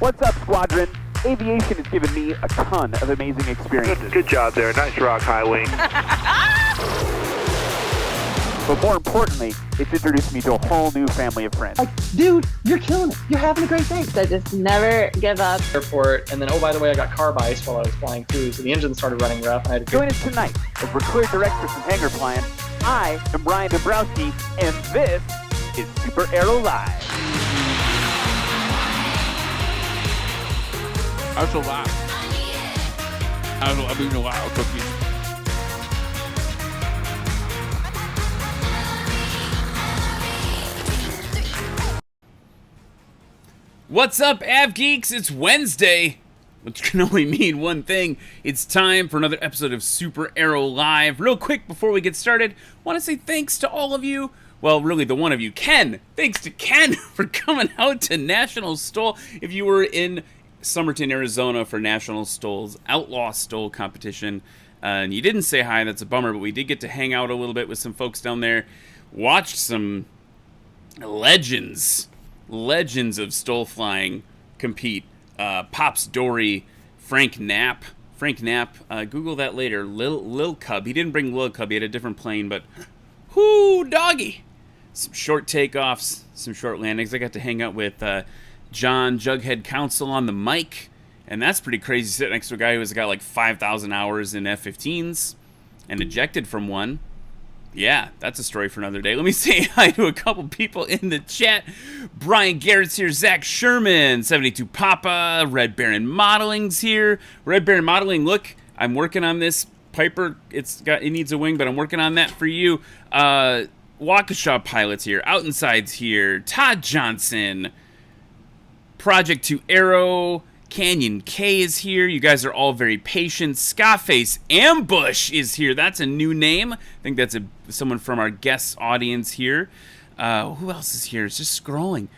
What's up, Squadron? Aviation has given me a ton of amazing experiences. Good job there. Nice rock, high wing. But more importantly, it's introduced me to a whole new family of friends. Like, dude, you're killing it. You're having a great day. So just never give up. Airport, and then, oh, by the way, I got carb ice while I was flying through, so the engine started running rough. And I had to Join us tonight as we're cleared direct for some hangar flying. I am Bryon Bowman, and this is SuperAero Live. That's a lot. I mean, a lot of cookies. What's up, Av Geeks? It's Wednesday, which can only mean one thing. It's time for another episode of SuperAero Live. Real quick, before we get started, I want to say thanks to all of you. Well, really, the one of you, Ken. Thanks to Ken for coming out to National Stole. If you were in Somerton, Arizona for National Stole's Outlaw Stole competition, and you didn't say hi, that's a bummer, but we did get to hang out a little bit with some folks down there. Watched some legends of stole flying compete. Pops Dory, Frank Knapp, Google that later. Lil Cub, he didn't bring Lil Cub, he had a different plane, but whoo, doggy. Some short takeoffs, some short landings. I got to hang out with John Jughead Council on the mic, and that's pretty crazy, sitting next to a guy who's got like 5,000 hours in F-15s and ejected from one. Yeah, that's a story for another day. Let me say hi to a couple people in the chat. Brian Garrett's here, Zach Sherman, 72 Papa, Red Baron Modeling's here. Red Baron Modeling, look, I'm working on this. Piper, it needs a wing, but I'm working on that for you. Waukesha Pilot's here, Outside's here, Todd Johnson, Project 2 Aero, Canyon K is here. You guys are all very patient. Scarface Ambush is here. That's a new name. I think that's someone from our guest audience here. Who else is here? It's just scrolling.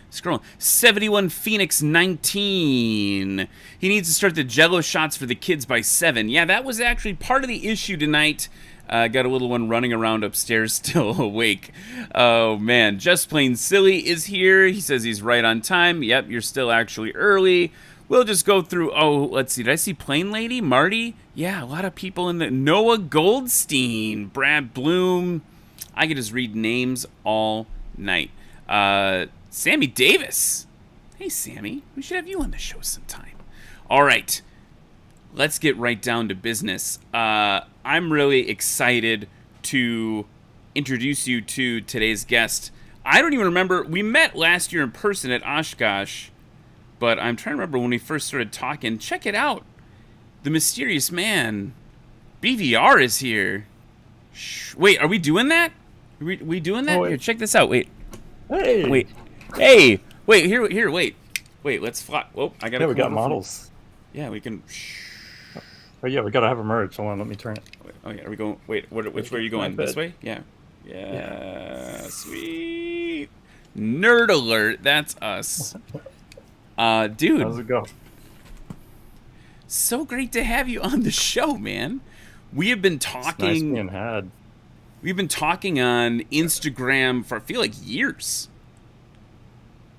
71 Phoenix 19. He needs to start the jello shots for the kids by 7. Yeah, that was actually part of the issue tonight. Got a little one running around upstairs still awake. Oh, man. Just Plain Silly is here. He says he's right on time. Yep, you're still actually early. We'll just go through, let's see. Did I see Plain Lady? Marty? Yeah, a lot of people in the... Noah Goldstein. Brad Bloom. I could just read names all night. Sammy Davis. Hey, Sammy. We should have you on the show sometime. All right. Let's get right down to business. I'm really excited to introduce you to today's guest. I don't even remember. We met last year in person at Oshkosh, but I'm trying to remember when we first started talking. Check it out. The mysterious man, BVR, is here. Wait, are we doing that? Are we doing that? Here, check this out. Wait. Hey. Wait. Hey. Wait, here, wait. Wait, let's fly. Whoa, I gotta... Yeah, we got models. Yeah, we can... Oh yeah, we gotta have a merge. Hold on, let me turn it. Oh yeah, are we going? Wait, which way are you going? This way? Yeah. Sweet. Nerd alert. That's us. Dude. How's it go? So great to have you on the show, man. We have been talking. It's nice being had. We've been talking on Instagram for I feel like years.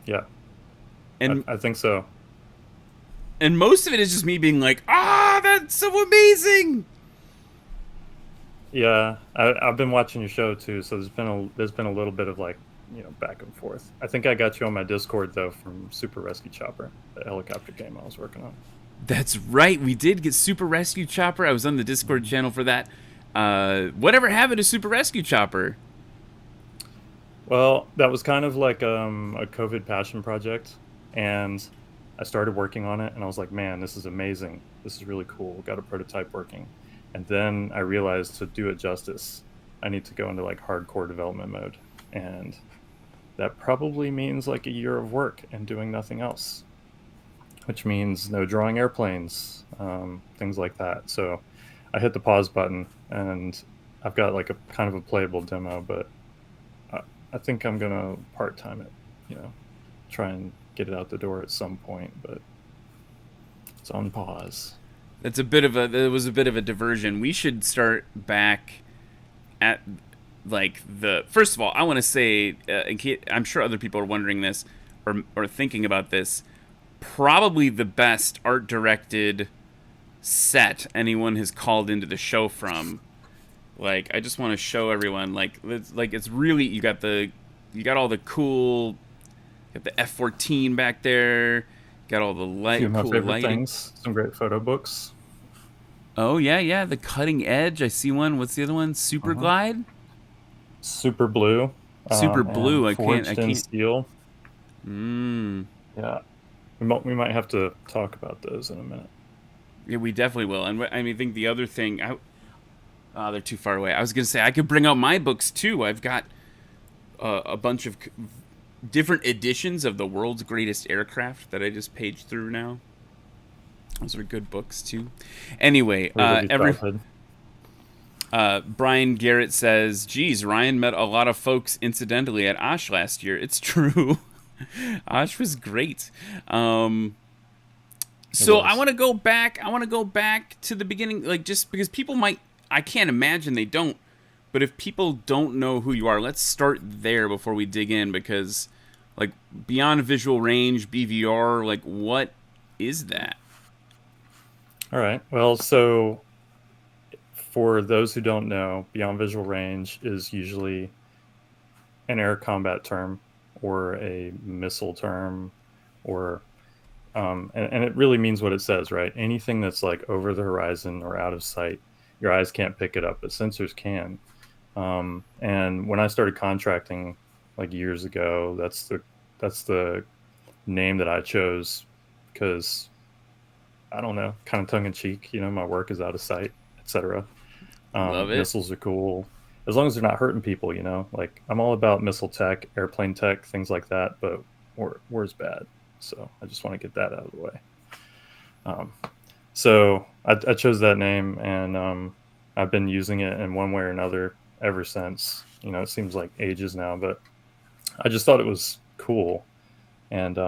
Yeah. And I think so. And most of it is just me being like, that's so amazing. Yeah, I've been watching your show too, so there's been a little bit of like, back and forth. I think I got you on my Discord though from Super Rescue Chopper, the helicopter game I was working on. That's right, we did get Super Rescue Chopper. I was on the Discord channel for that. Whatever happened to Super Rescue Chopper? Well, that was kind of like a COVID passion project, and I started working on it, and I was like, man, this is amazing. This is really cool. Got a prototype working. And then I realized to do it justice, I need to go into like hardcore development mode. And that probably means like a year of work and doing nothing else, which means no drawing airplanes, things like that. So I hit the pause button, and I've got like a kind of a playable demo, but I think I'm going to part-time it, try and get it out the door at some point, but it's on pause. It was a bit of a diversion. We should start back at like first of all, I want to say, I'm sure other people are wondering this or thinking about this. probably the best art-directed set anyone has called into the show from. Like, I just want to show everyone, like it's really, you got all the cool, you got the F-14 back there, got all the Few of my cool favorite lighting. things. Some great photo books. Oh yeah, the Cutting Edge. I see one. What's the other one? Super Glide. Super Blue. Super Blue. I Forged in can't. Steel. Mm. Yeah, we might have to talk about those in a minute. Yeah, we definitely will. And I mean, I think the other thing, they're too far away. I was gonna say I could bring out my books too. I've got a bunch of different editions of the World's Greatest Aircraft that I just paged through now. Those are good books too. Anyway, Brian Garrett says, "Geez, Ryan met a lot of folks incidentally at Osh last year." It's true. Osh was great. So I want to go back. I want to go back to the beginning, like, just because people might. I can't imagine they don't. But if people don't know who you are, let's start there before we dig in, because, like, beyond visual range, BVR, like, what is that? All right. Well, so for those who don't know, beyond visual range is usually an air combat term or a missile term, or and it really means what it says, right? Anything that's like over the horizon or out of sight, your eyes can't pick it up, but sensors can. And when I started contracting like years ago, that's the name that I chose because, I don't know, kind of tongue in cheek, my work is out of sight, etc. Love it. Missiles are cool as long as they're not hurting people, like I'm all about missile tech, airplane tech, things like that, but war's bad. So I just want to get that out of the way. So I chose that name, and I've been using it in one way or another ever since. It seems like ages now, but I just thought it was cool. And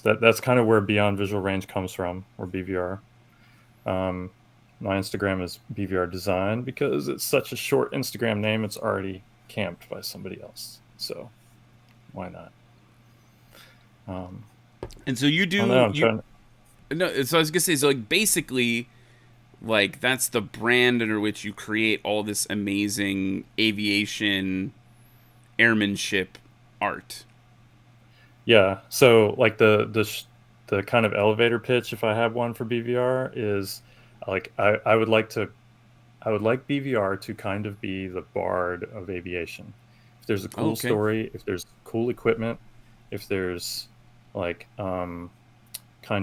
that's kind of where Beyond Visual Range comes from, or BVR. My Instagram is BVR Design because it's such a short Instagram name. It's already camped by somebody else. So why not? And so you do. No, so I was gonna say, so like basically, like that's the brand under which you create all this amazing aviation, airmanship art. Yeah. So like the kind of elevator pitch, if I have one for BVR, is like I would like BVR to kind of be the Bard of aviation. If there's a cool story, if there's cool equipment, if there's like kind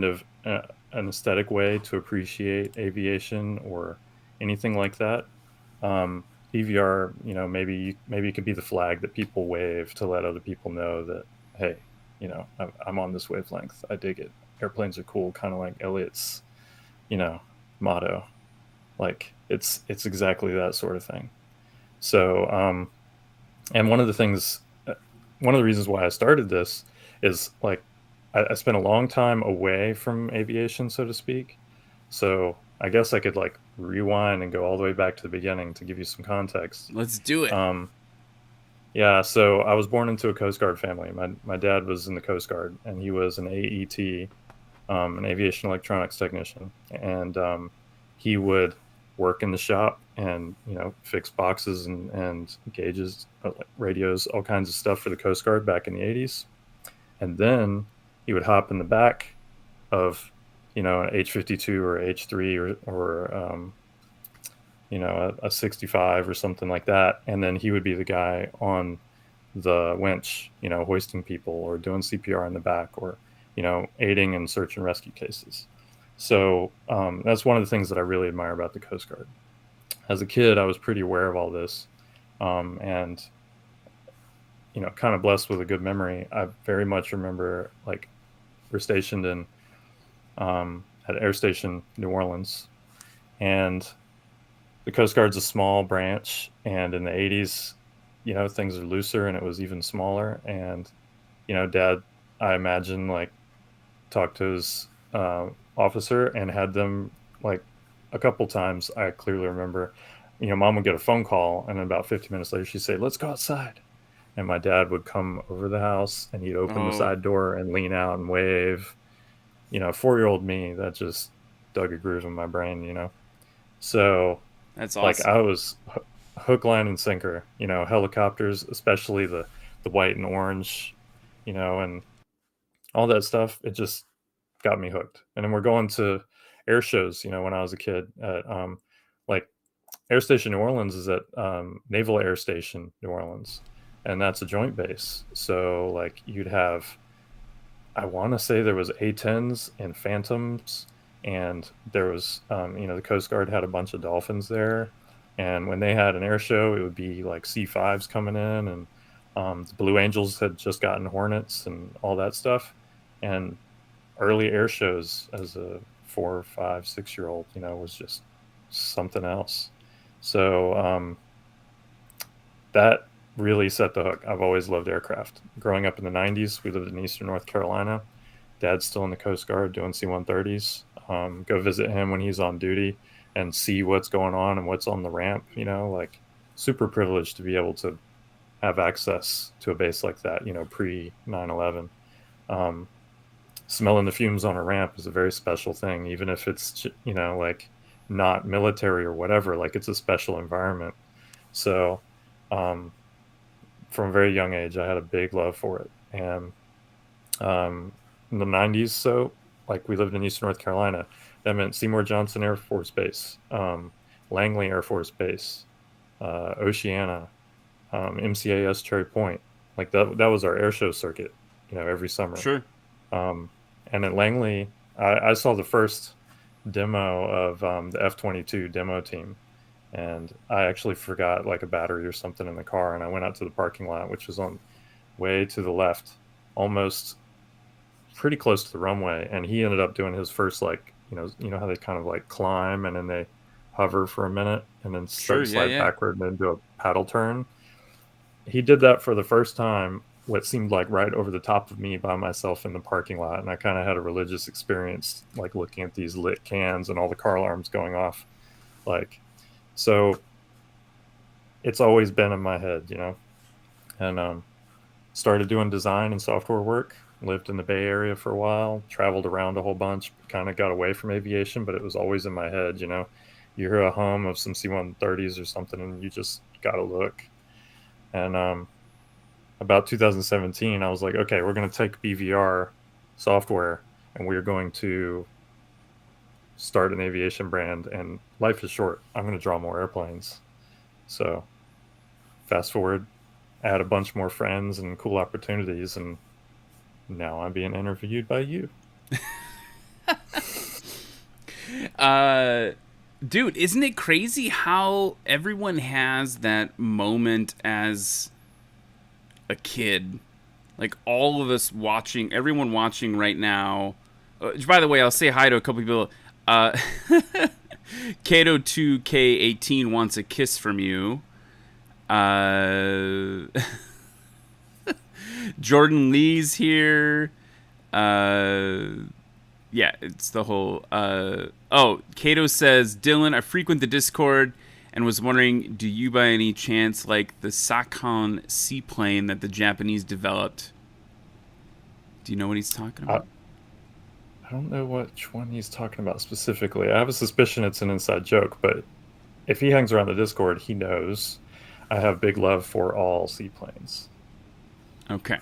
of an aesthetic way to appreciate aviation or anything like that, BVR, maybe it could be the flag that people wave to let other people know that, hey, I'm on this wavelength. I dig it. Airplanes are cool, kind of like Elliot's, motto. Like it's exactly that sort of thing. So, and one of the reasons why I started this is like I spent a long time away from aviation, so to speak. So I guess I could like rewind and go all the way back to the beginning to give you some context. Let's do it. Yeah, so I was born into a Coast Guard family. My dad was in the Coast Guard, and he was an AET, an aviation electronics technician, and he would work in the shop and fix boxes and gauges, like radios, all kinds of stuff for the Coast Guard back in the 80s. And then he would hop in the back of an H-52 or H-3 or a 65 or something like that, and then he would be the guy on the winch, hoisting people or doing CPR in the back, or aiding in search and rescue cases. So that's one of the things that I really admire about the Coast Guard. As a kid, I was pretty aware of all this, and kind of blessed with a good memory. I very much remember, like, we're stationed in at Air Station New Orleans, and the Coast Guard's a small branch, and in the 80s, things are looser, and it was even smaller. And Dad, I imagine, like, talked to his officer and had them, like, a couple times. I clearly remember, Mom would get a phone call, and about 50 minutes later she'd say, "Let's go outside." and my dad would come over the house and he'd open the side door and lean out and wave. 4-year-old me, that just dug a groove in my brain. So That's awesome. like I was hook, line, and sinker. Helicopters, especially the white and orange, and all that stuff. It just got me hooked. And then we're going to air shows. When I was a kid, at like Air Station New Orleans is at Naval Air Station New Orleans, and that's a joint base. So like you'd have, I want to say there was A-10s and Phantoms, and there was the Coast Guard had a bunch of Dolphins there. And when they had an air show, it would be like C5s coming in, and the Blue Angels had just gotten Hornets and all that stuff. And early air shows as a 4, 5, 6-year-old, was just something else. So that really set the hook. I've always loved aircraft. Growing up in the 90s, we lived in Eastern North Carolina. Dad's still in the Coast Guard doing C-130s. Go visit him when he's on duty and see what's going on and what's on the ramp, like super privileged to be able to have access to a base like that, pre 9/11. Smelling the fumes on a ramp is a very special thing, even if it's, like not military or whatever, like it's a special environment. So from a very young age, I had a big love for it. And in the 90s, so like we lived in Eastern North Carolina, that meant Seymour Johnson Air Force Base, Langley Air Force Base, Oceana, MCAS Cherry Point. Like that was our air show circuit, every summer. Sure. And at Langley, I saw the first demo of the F-22 demo team, and I actually forgot like a battery or something in the car, and I went out to the parking lot, which was on way to the left, almost pretty close to the runway, and he ended up doing his first like how they kind of like climb and then they hover for a minute and then slide backward and then do a paddle turn. He did that for the first time, what seemed like right over the top of me by myself in the parking lot, and I kind of had a religious experience, like looking at these lit cans and all the car alarms going off. Like, so it's always been in my head, and started doing design and software work. Lived in the Bay Area for a while, traveled around a whole bunch, kind of got away from aviation, but it was always in my head. You hear a hum of some C-130s or something, and you just got to look. And about 2017, I was like, okay, we're going to take BVR software, and we're going to start an aviation brand, and life is short. I'm going to draw more airplanes. So fast forward, add a bunch more friends and cool opportunities, and now I'm being interviewed by you. Dude, isn't it crazy how everyone has that moment as a kid? Like all of us watching, everyone watching right now. By the way, I'll say hi to a couple people. Kato2K18 wants a kiss from you. Jordan Lee's here. Yeah, it's the whole... Kato says, Dylan, I frequent the Discord and was wondering, do you by any chance like the Sakon seaplane that the Japanese developed? Do you know what he's talking about? I don't know which one he's talking about specifically. I have a suspicion it's an inside joke, but if he hangs around the Discord, he knows I have big love for all seaplanes. Okay.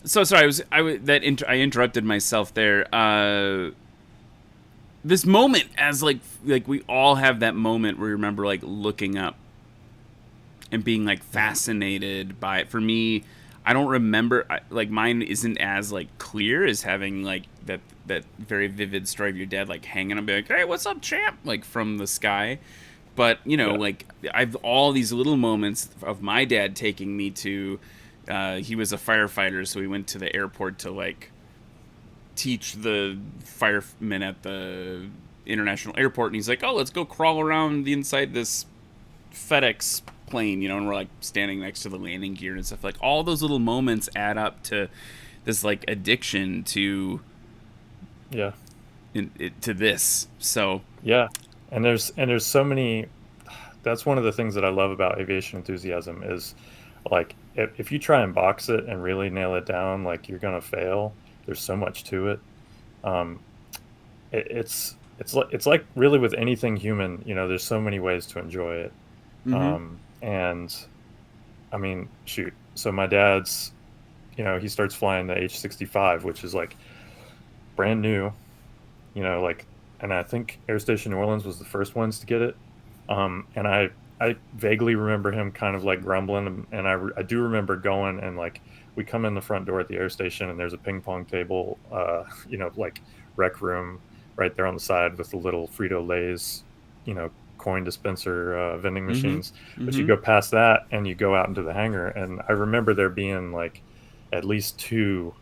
So sorry, I interrupted myself there. This moment, as like we all have that moment where we remember like looking up and being like fascinated by it. For me, I don't remember, like mine isn't as like clear as having like that very vivid story of your dad like hanging up, be like, hey, what's up, champ? Like from the sky. But like I've all these little moments of my dad taking me to. He was a firefighter, so we went to the airport to like teach the firemen at the international airport, and he's like, "Oh, let's go crawl around the inside this FedEx plane," and we're like standing next to the landing gear and stuff. Like all those little moments add up to this like addiction to to this. So yeah, and there's so many. that's one of the things that I love about aviation enthusiasm is, like, if you try and box it and really nail it down, like, you're gonna fail. There's so much to it. Um, it's like really with anything human, there's so many ways to enjoy it. And I mean, shoot. So my dad's, he starts flying the H-65, which is like brand new, like, and I think Air Station New Orleans was the first ones to get it. And I vaguely remember him kind of like grumbling, and I do remember going and like we come in the front door at the air station and there's a ping pong table, like rec room right there on the side with the little Frito-Lays, coin dispenser vending machines. But you go past that and you go out into the hangar, and I remember there being like at least two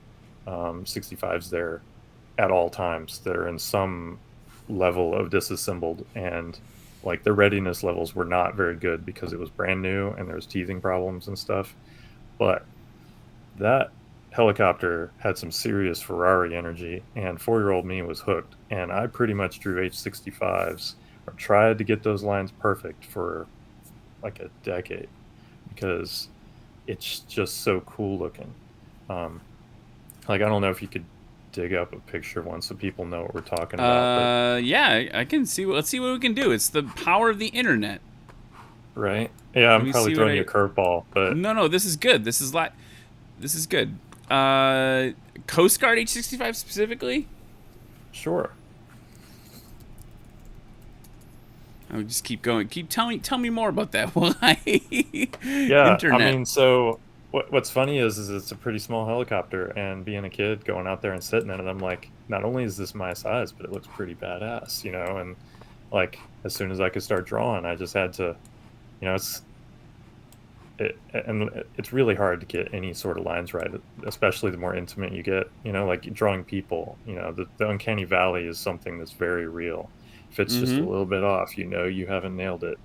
65s there at all times that are in some level of disassembled, and like the readiness levels were not very good because it was brand new and there was teething problems and stuff. But that helicopter had some serious Ferrari energy, and 4-year-old me was hooked, and I pretty much drew H-65s or tried to get those lines perfect for like a decade because it's just so cool looking. Like, I don't know if you could dig up a picture of one so people know what we're talking about. Yeah, I can see. Let's see what we can do. It's the power of the internet. Right? Yeah, I'm probably throwing you a curveball, but no, this is good. This is good. Coast Guard H-65 specifically? Sure. I would just keep going. Tell me more about that. Why? Yeah, Internet. I mean, so what's funny is it's a pretty small helicopter, and being a kid going out there and sitting in it, I'm like, not only is this my size, but it looks pretty badass, and like as soon as I could start drawing, I just had to, it's really hard to get any sort of lines right, especially the more intimate you get, like drawing people, the uncanny valley is something that's very real. If it's just a little bit off, you haven't nailed it.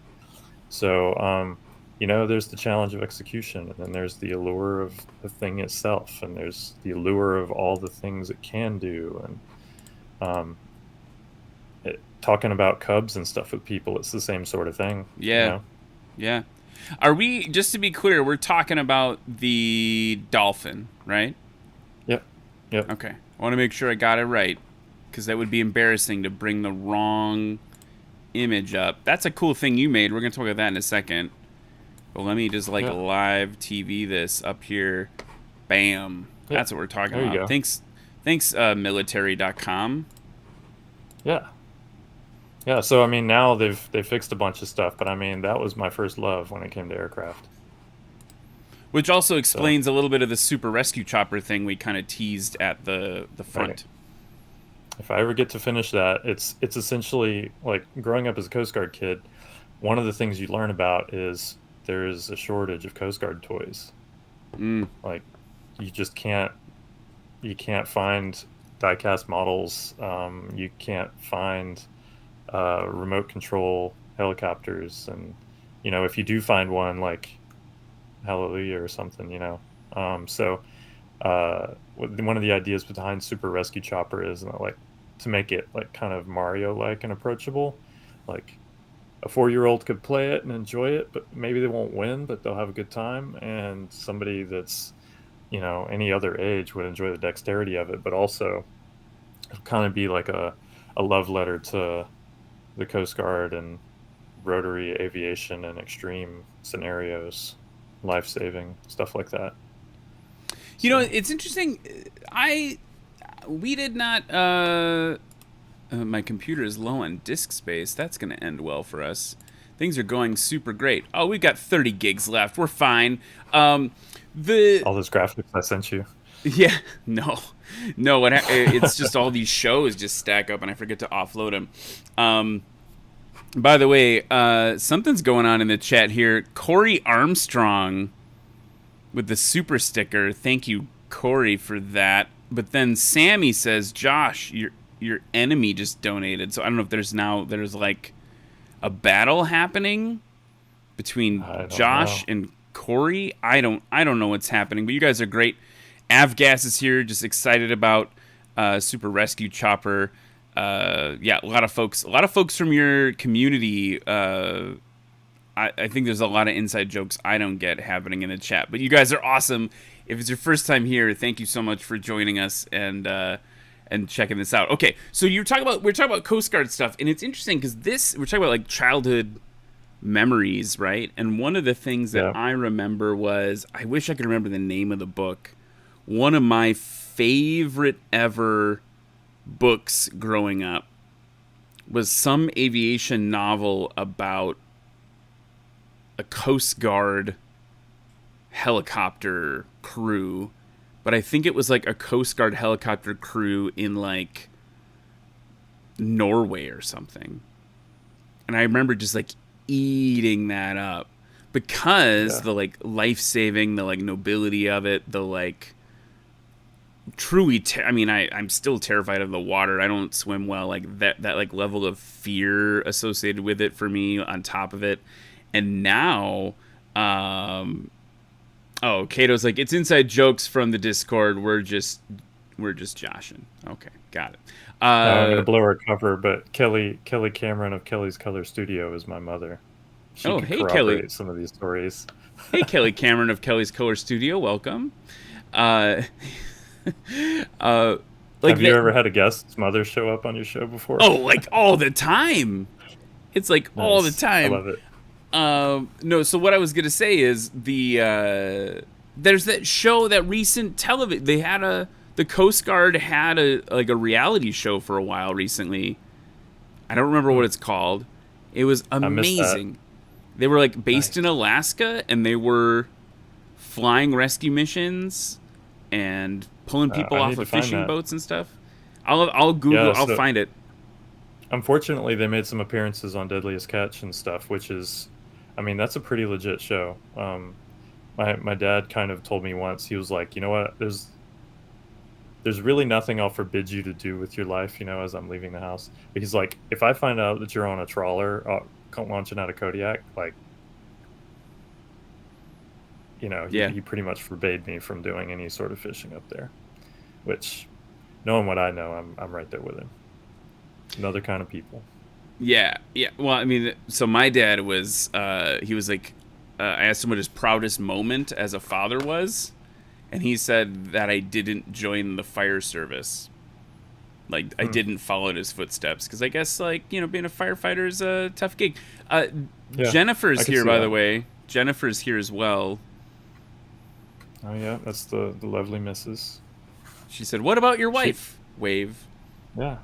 So, there's the challenge of execution, and then there's the allure of the thing itself, and there's the allure of all the things it can do. And talking about Cubs and stuff with people, it's the same sort of thing. Yeah. Yeah. Are we, just to be clear, we're talking about the Dolphin, right? Yep. Okay. I want to make sure I got it right, because that would be embarrassing to bring the wrong image up. That's a cool thing you made. We're going to talk about that in a second. But let me just live TV this up here. Bam. Yeah. That's what we're talking There you about. go. Thanks, military.com. Yeah. Yeah, so I mean, now they've fixed a bunch of stuff, but I mean, that was my first love when it came to aircraft. Which also explains a little bit of the super rescue chopper thing we kind of teased at the front. Right. If I ever get to finish that, it's essentially like growing up as a Coast Guard kid, one of the things you learn about is there's a shortage of Coast Guard toys. Like, you just can't find die-cast models. You can't find remote control helicopters, and if you do find one, like hallelujah or something, so one of the ideas behind Super Rescue Chopper is like to make it like kind of Mario-like and approachable. Like a 4-year-old could play it and enjoy it, but maybe they won't win, but they'll have a good time. And somebody that's any other age would enjoy the dexterity of it, but also it'll kind of be like a love letter to the Coast Guard and rotary aviation and extreme scenarios, life-saving stuff like that. It's interesting. We did not. My computer is low on disk space. That's going to end well for us. Things are going super great. Oh, we've got 30 gigs left. We're fine. All those graphics I sent you. Yeah, no. It's just all these shows just stack up, and I forget to offload them. By the way, something's going on in the chat here. Corey Armstrong with the super sticker. Thank you, Corey, for that. But then Sammy says, Josh, your enemy just donated. So I don't know if there's like a battle happening between Josh and Corey. I don't know what's happening, but you guys are great. Avgas is here, just excited about Super Rescue Chopper. A lot of folks from your community I think there's a lot of inside jokes I don't get happening in the chat. But you guys are awesome. If it's your first time here, thank you so much for joining us and checking this out. Okay, so we're talking about Coast Guard stuff, and it's interesting because we're talking about like childhood memories, right? And one of the things that I remember was, I wish I could remember the name of the book. One of my favorite ever books growing up was some aviation novel about a Coast Guard helicopter crew, but I think it was like a Coast Guard helicopter crew in like Norway or something. And I remember just like eating that up because the like life-saving, the like nobility of it, the like truly I'm still terrified of the water. I don't swim well. Like that like level of fear associated with it for me on top of it. And now Cato's like, it's inside jokes from the Discord. We're just joshing. Okay, got it. I'm gonna blow her cover, but Kelly Cameron of Kelly's Color Studio is my mother. She can hey corroborate Kelly, some of these stories. Hey Kelly Cameron of Kelly's Color Studio, welcome. Have you ever had a guest's mother show up on your show before? Oh, like all the time. It's like all the time. I love it. No, so what I was gonna say is there's that show, that recent television. The Coast Guard had a reality show for a while recently. I don't remember what it's called. It was amazing. They were like based in Alaska, and they were flying rescue missions and pulling people off of fishing boats and stuff. I'll Google. I'll find it. Unfortunately, they made some appearances on Deadliest Catch and stuff, which is, that's a pretty legit show. My dad kind of told me once, he was like, you know what, there's really nothing I'll forbid you to do with your life, as I'm leaving the house. But he's like, if I find out that you're on a trawler launching out of Kodiak, like, he pretty much forbade me from doing any sort of fishing up there. Which, knowing what I know, I'm right there with him. Another kind of people. Yeah. Well, so my dad was, he was like, I asked him what his proudest moment as a father was, and he said that I didn't join the fire service. Like, I didn't follow in his footsteps, because I guess, like, being a firefighter is a tough gig. Jennifer's here, by the way. Jennifer's here as well. Oh, yeah, that's the lovely missus. She said, what about your wife? Wave. Yeah.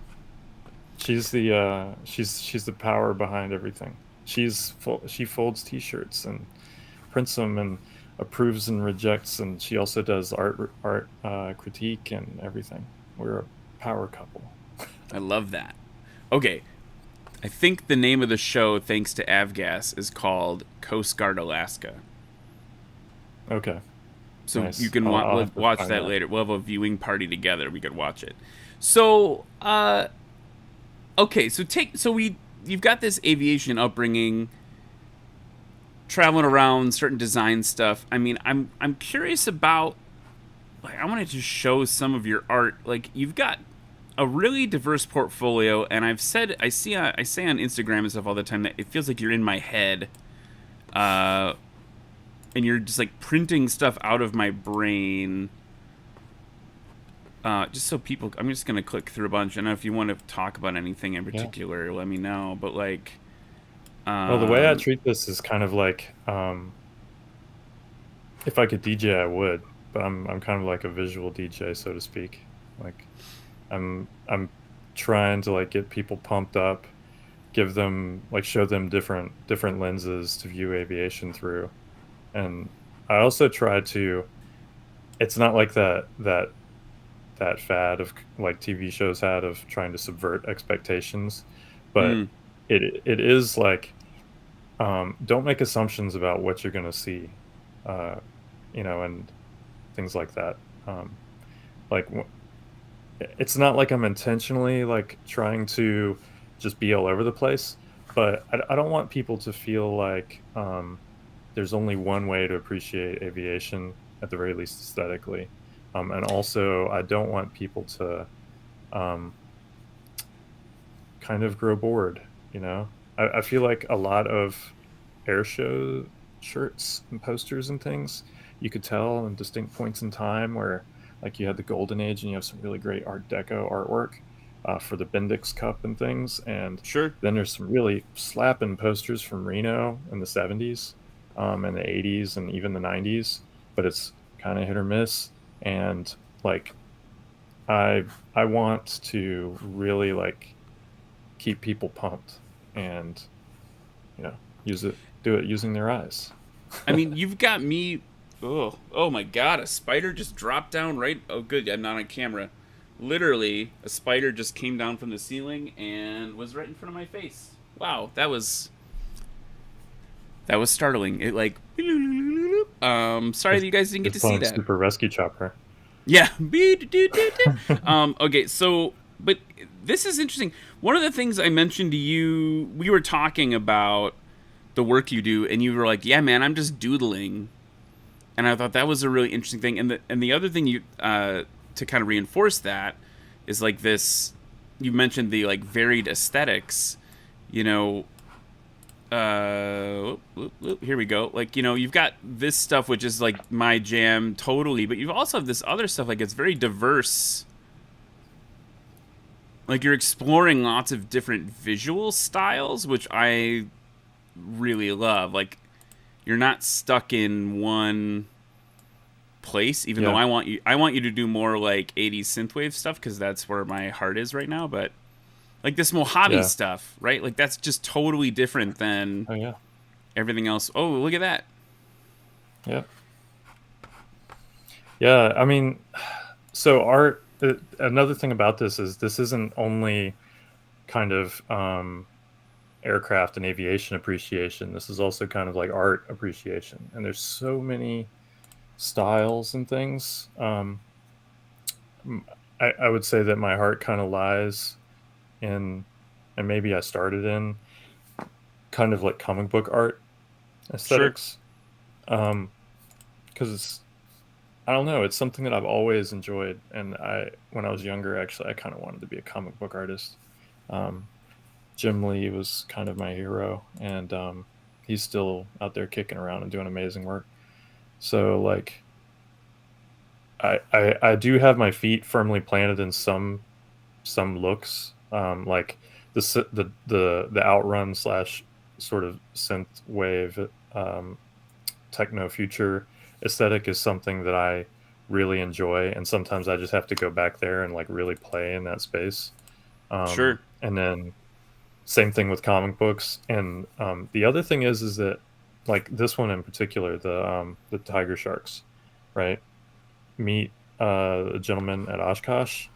She's the she's the power behind everything. She folds T-shirts and prints them and approves and rejects, and she also does art critique and everything. We're a power couple. I love that. Okay, I think the name of the show, thanks to Avgas, is called Coast Guard Alaska. Okay. So nice. You can watch that later. We'll have a viewing party together. We could watch it. So, okay. You've got this aviation upbringing, traveling around, certain design stuff. I'm curious about. Like, I wanted to show some of your art. Like, you've got a really diverse portfolio, and I say on Instagram and stuff all the time that it feels like you're in my head. And you're just like printing stuff out of my brain. Just so people, I'm just gonna click through a bunch. I don't know if you want to talk about anything in particular, let me know. But like, well, the way I treat this is kind of like, if I could DJ, I would, but I'm kind of like a visual DJ, so to speak. Like, I'm trying to like get people pumped up, give them show them different lenses to view aviation through. And I also try to, it's not like that fad of like TV shows had of trying to subvert expectations, but it is like, don't make assumptions about what you're going to see, and things like that. Like, it's not like I'm intentionally like trying to just be all over the place, but I don't want people to feel like, there's only one way to appreciate aviation, at the very least aesthetically. And also, I don't want people to kind of grow bored, I feel like a lot of air show shirts and posters and things, you could tell in distinct points in time where like you had the golden age and you have some really great Art Deco artwork for the Bendix Cup and things. And Sure. then there's some really slapping posters from Reno in the 70s and the 80s and even the 90s, but it's kind of hit or miss. And like I want to really like keep people pumped and do it using their eyes. I mean, you've got me. Oh my God! A spider just dropped down right. Oh, good. I'm not on camera. Literally, a spider just came down from the ceiling and was right in front of my face. Wow, that was startling. It like. Sorry that you guys didn't get to see that. Super Rescue Chopper. Yeah. Okay, so, but this is interesting. One of the things I mentioned to you, we were talking about the work you do, and you were like, "Yeah, man, I'm just doodling," and I thought that was a really interesting thing. And the other thing you to kind of reinforce that is like this. You mentioned the like varied aesthetics, you know. Here we go. Like, you know, you've got this stuff which is like my jam totally, but you also have this other stuff like it's very diverse. Like you're exploring lots of different visual styles, which I really love. Like you're not stuck in one place, even though I want you to do more like 80s synthwave stuff because that's where my heart is right now, but like this Mojave stuff, right? Like that's just totally different than everything else. Oh, look at that. Yeah. Yeah, I mean, so art, another thing about this isn't only kind of aircraft and aviation appreciation. This is also kind of like art appreciation. And there's so many styles and things. I would say that my heart kind of lies in, and maybe I started in kind of like comic book art aesthetics. Sure. Because it's, I don't know, it's something that I've always enjoyed. And when I was younger, actually, I kind of wanted to be a comic book artist. Jim Lee was kind of my hero, and he's still out there kicking around and doing amazing work. So like, I do have my feet firmly planted in some looks, like the outrun / sort of synth wave techno future aesthetic is something that I really enjoy, and sometimes I just have to go back there and like really play in that space. Sure. And then same thing with comic books. And the other thing is that like this one in particular, the Tiger Sharks, right? Meet a gentleman at Oshkosh,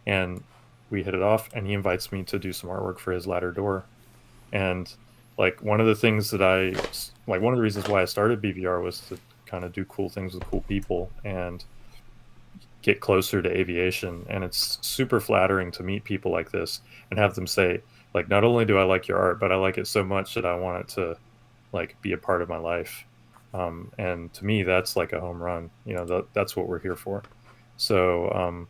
and we hit it off, and he invites me to do some artwork for his ladder door. And like one of the things that one of the reasons why I started BVR was to kind of do cool things with cool people and get closer to aviation. And it's super flattering to meet people like this and have them say, like, not only do I like your art, but I like it so much that I want it to like be a part of my life. And to me, that's like a home run. You know, that's what we're here for. So,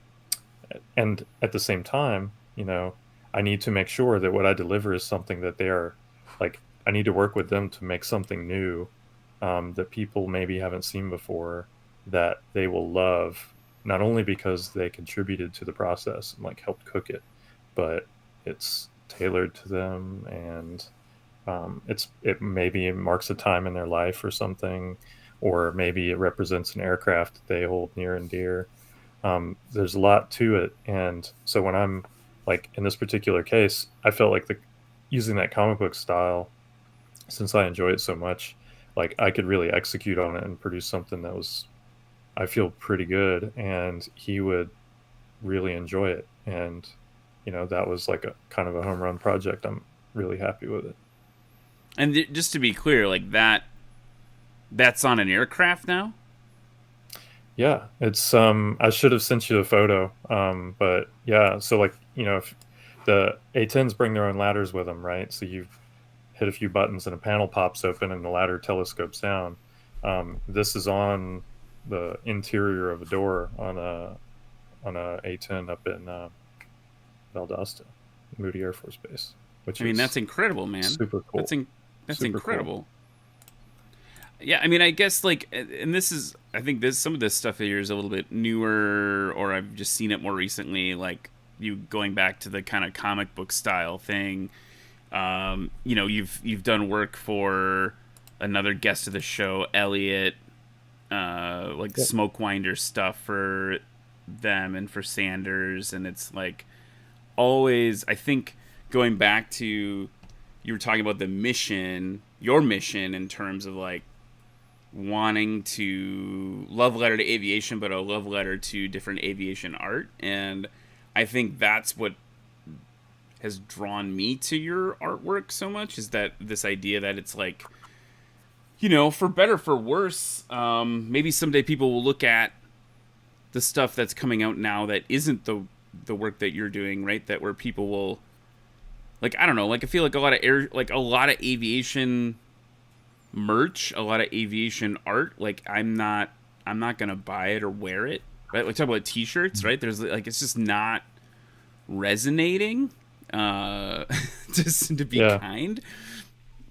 and at the same time, you know, I need to make sure that what I deliver is something that they are like, I need to work with them to make something new that people maybe haven't seen before, that they will love, not only because they contributed to the process and like helped cook it, but it's tailored to them, and it maybe marks a time in their life or something, or maybe it represents an aircraft that they hold near and dear. There's a lot to it. And so when I'm like in this particular case, I felt like using that comic book style, since I enjoy it so much, like I could really execute on it and produce something that was, I feel, pretty good, and he would really enjoy it. And you know, that was like a kind of a home run project. I'm really happy with it. And just to be clear, like that's on an aircraft now? Yeah, it's I should have sent you a photo, but yeah. So like, you know, if the A-10s bring their own ladders with them, right? So you hit a few buttons and a panel pops open and the ladder telescopes down. This is on the interior of a door on a A-10 up in Valdosta, Moody Air Force Base. Which I mean, that's incredible, man. Super cool. That's super incredible. Cool. Yeah, I mean, I guess like, and this is, I think this some of this stuff here is a little bit newer, or I've just seen it more recently. Like you going back to the kind of comic book style thing. You've done work for another guest of the show, Elliot, Smokewinder stuff for them and for Sanders, and it's like always. I think going back to you were talking about your mission in terms of like wanting to love letter to aviation, but a love letter to different aviation art. And I think that's what has drawn me to your artwork so much, is that this idea that it's like, for better, for worse, maybe someday people will look at the stuff that's coming out now that isn't the work that you're doing, right? That where people will, like, I don't know, like I feel like a lot of aviation merch, a lot of aviation art, like I'm not gonna buy it or wear it, right? Like talk about t-shirts, right? There's like, it's just not resonating, just to be kind,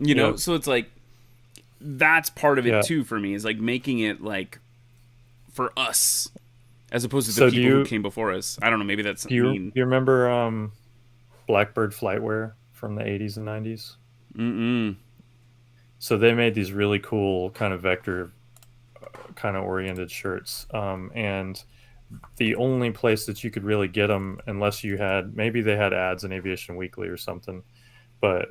so it's like that's part of it too for me, is like making it like for us as opposed to the people who came before us. I don't know, maybe that's do you remember Blackbird Flightwear from the 80s and 90s? So they made these really cool kind of vector kind of oriented shirts, and the only place that you could really get them, unless you had, maybe they had ads in Aviation Weekly or something, but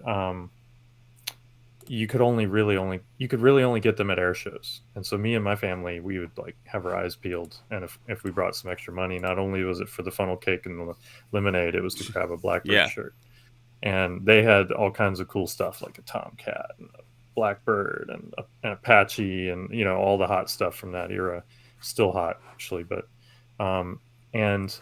you could really only get them at air shows. And so me and my family, we would like have our eyes peeled, and if we brought some extra money, not only was it for the funnel cake and the lemonade, it was to grab a Blackbird shirt. And they had all kinds of cool stuff, like a Tomcat and a Blackbird and an Apache, and all the hot stuff from that era. Still hot, actually, but and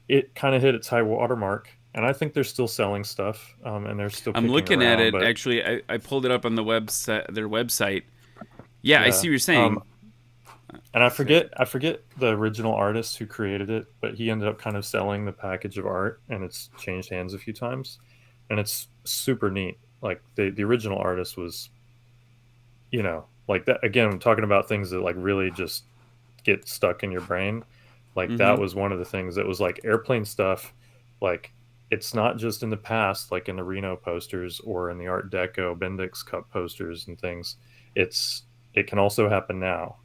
it kind of hit its high watermark. And I think they're still selling stuff, and they're still. I'm looking around, at it actually. I pulled it up on the website, their website. Yeah, I see what you're saying. And I forget the original artist who created it, but he ended up kind of selling the package of art, and it's changed hands a few times, and it's super neat. Like the original artist was, like that. Again, I'm talking about things that like really just get stuck in your brain. Like that was one of the things that was like airplane stuff, like. It's not just in the past, like in the Reno posters or in the Art Deco Bendix Cup posters and things. It can also happen now,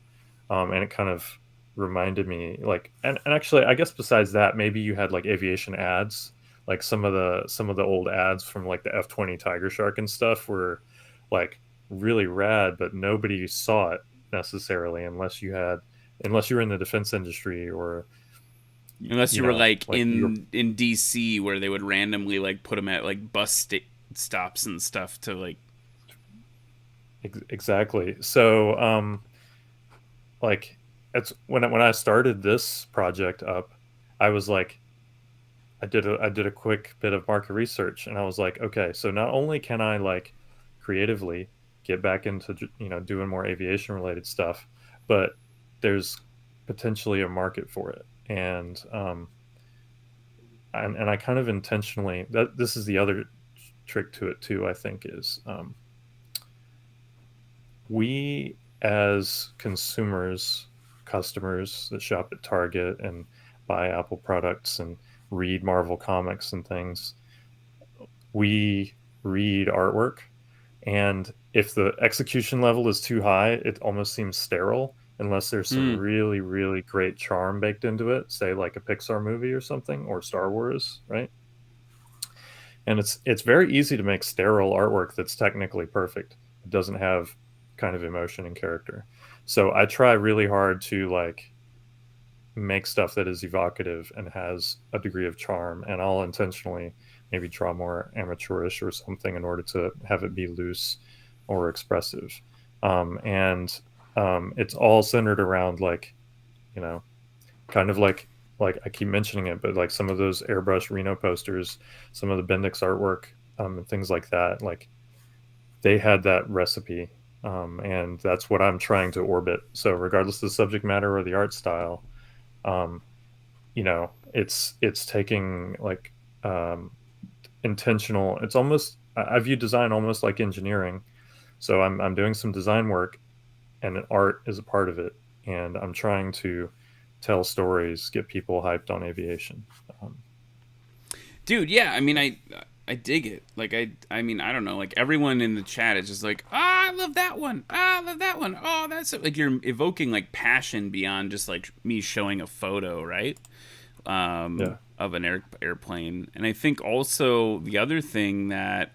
and it kind of reminded me, like, and actually, I guess besides that, maybe you had like aviation ads, like some of the old ads from like the F-20 Tiger Shark and stuff were like really rad, but nobody saw it necessarily unless you were in the defense industry or. Unless you were like in DC, where they would randomly like put them at like bus stops and stuff to like. Exactly. So, like, it's when I started this project up, I was like, I did a quick bit of market research, and I was like, okay, so not only can I like creatively get back into doing more aviation related stuff, but there's potentially a market for it. And I kind of intentionally, this is the other trick to it too, I think, is we as consumers, customers that shop at Target and buy Apple products and read Marvel comics and things, we read artwork, and if the execution level is too high, it almost seems sterile. Unless there's some really, really great charm baked into it, say like a Pixar movie or something, or Star Wars, right? And it's very easy to make sterile artwork that's technically perfect. It doesn't have kind of emotion and character. So I try really hard to like make stuff that is evocative and has a degree of charm, and I'll intentionally maybe draw more amateurish or something in order to have it be loose or expressive. It's all centered around like, kind of like I keep mentioning it, but like some of those airbrush Reno posters, some of the Bendix artwork, and things like that, like they had that recipe, and that's what I'm trying to orbit. So regardless of the subject matter or the art style, it's taking like intentional. It's almost, I view design almost like engineering. So I'm doing some design work, and an art is a part of it. And I'm trying to tell stories, get people hyped on aviation. Dude, yeah, I mean, I dig it. Like, I mean, I don't know. Like, everyone in the chat is just like, I love that one. I love that one. Oh, that's it. Like, you're evoking, like, passion beyond just, like, me showing a photo, right? Of an airplane. And I think also the other thing that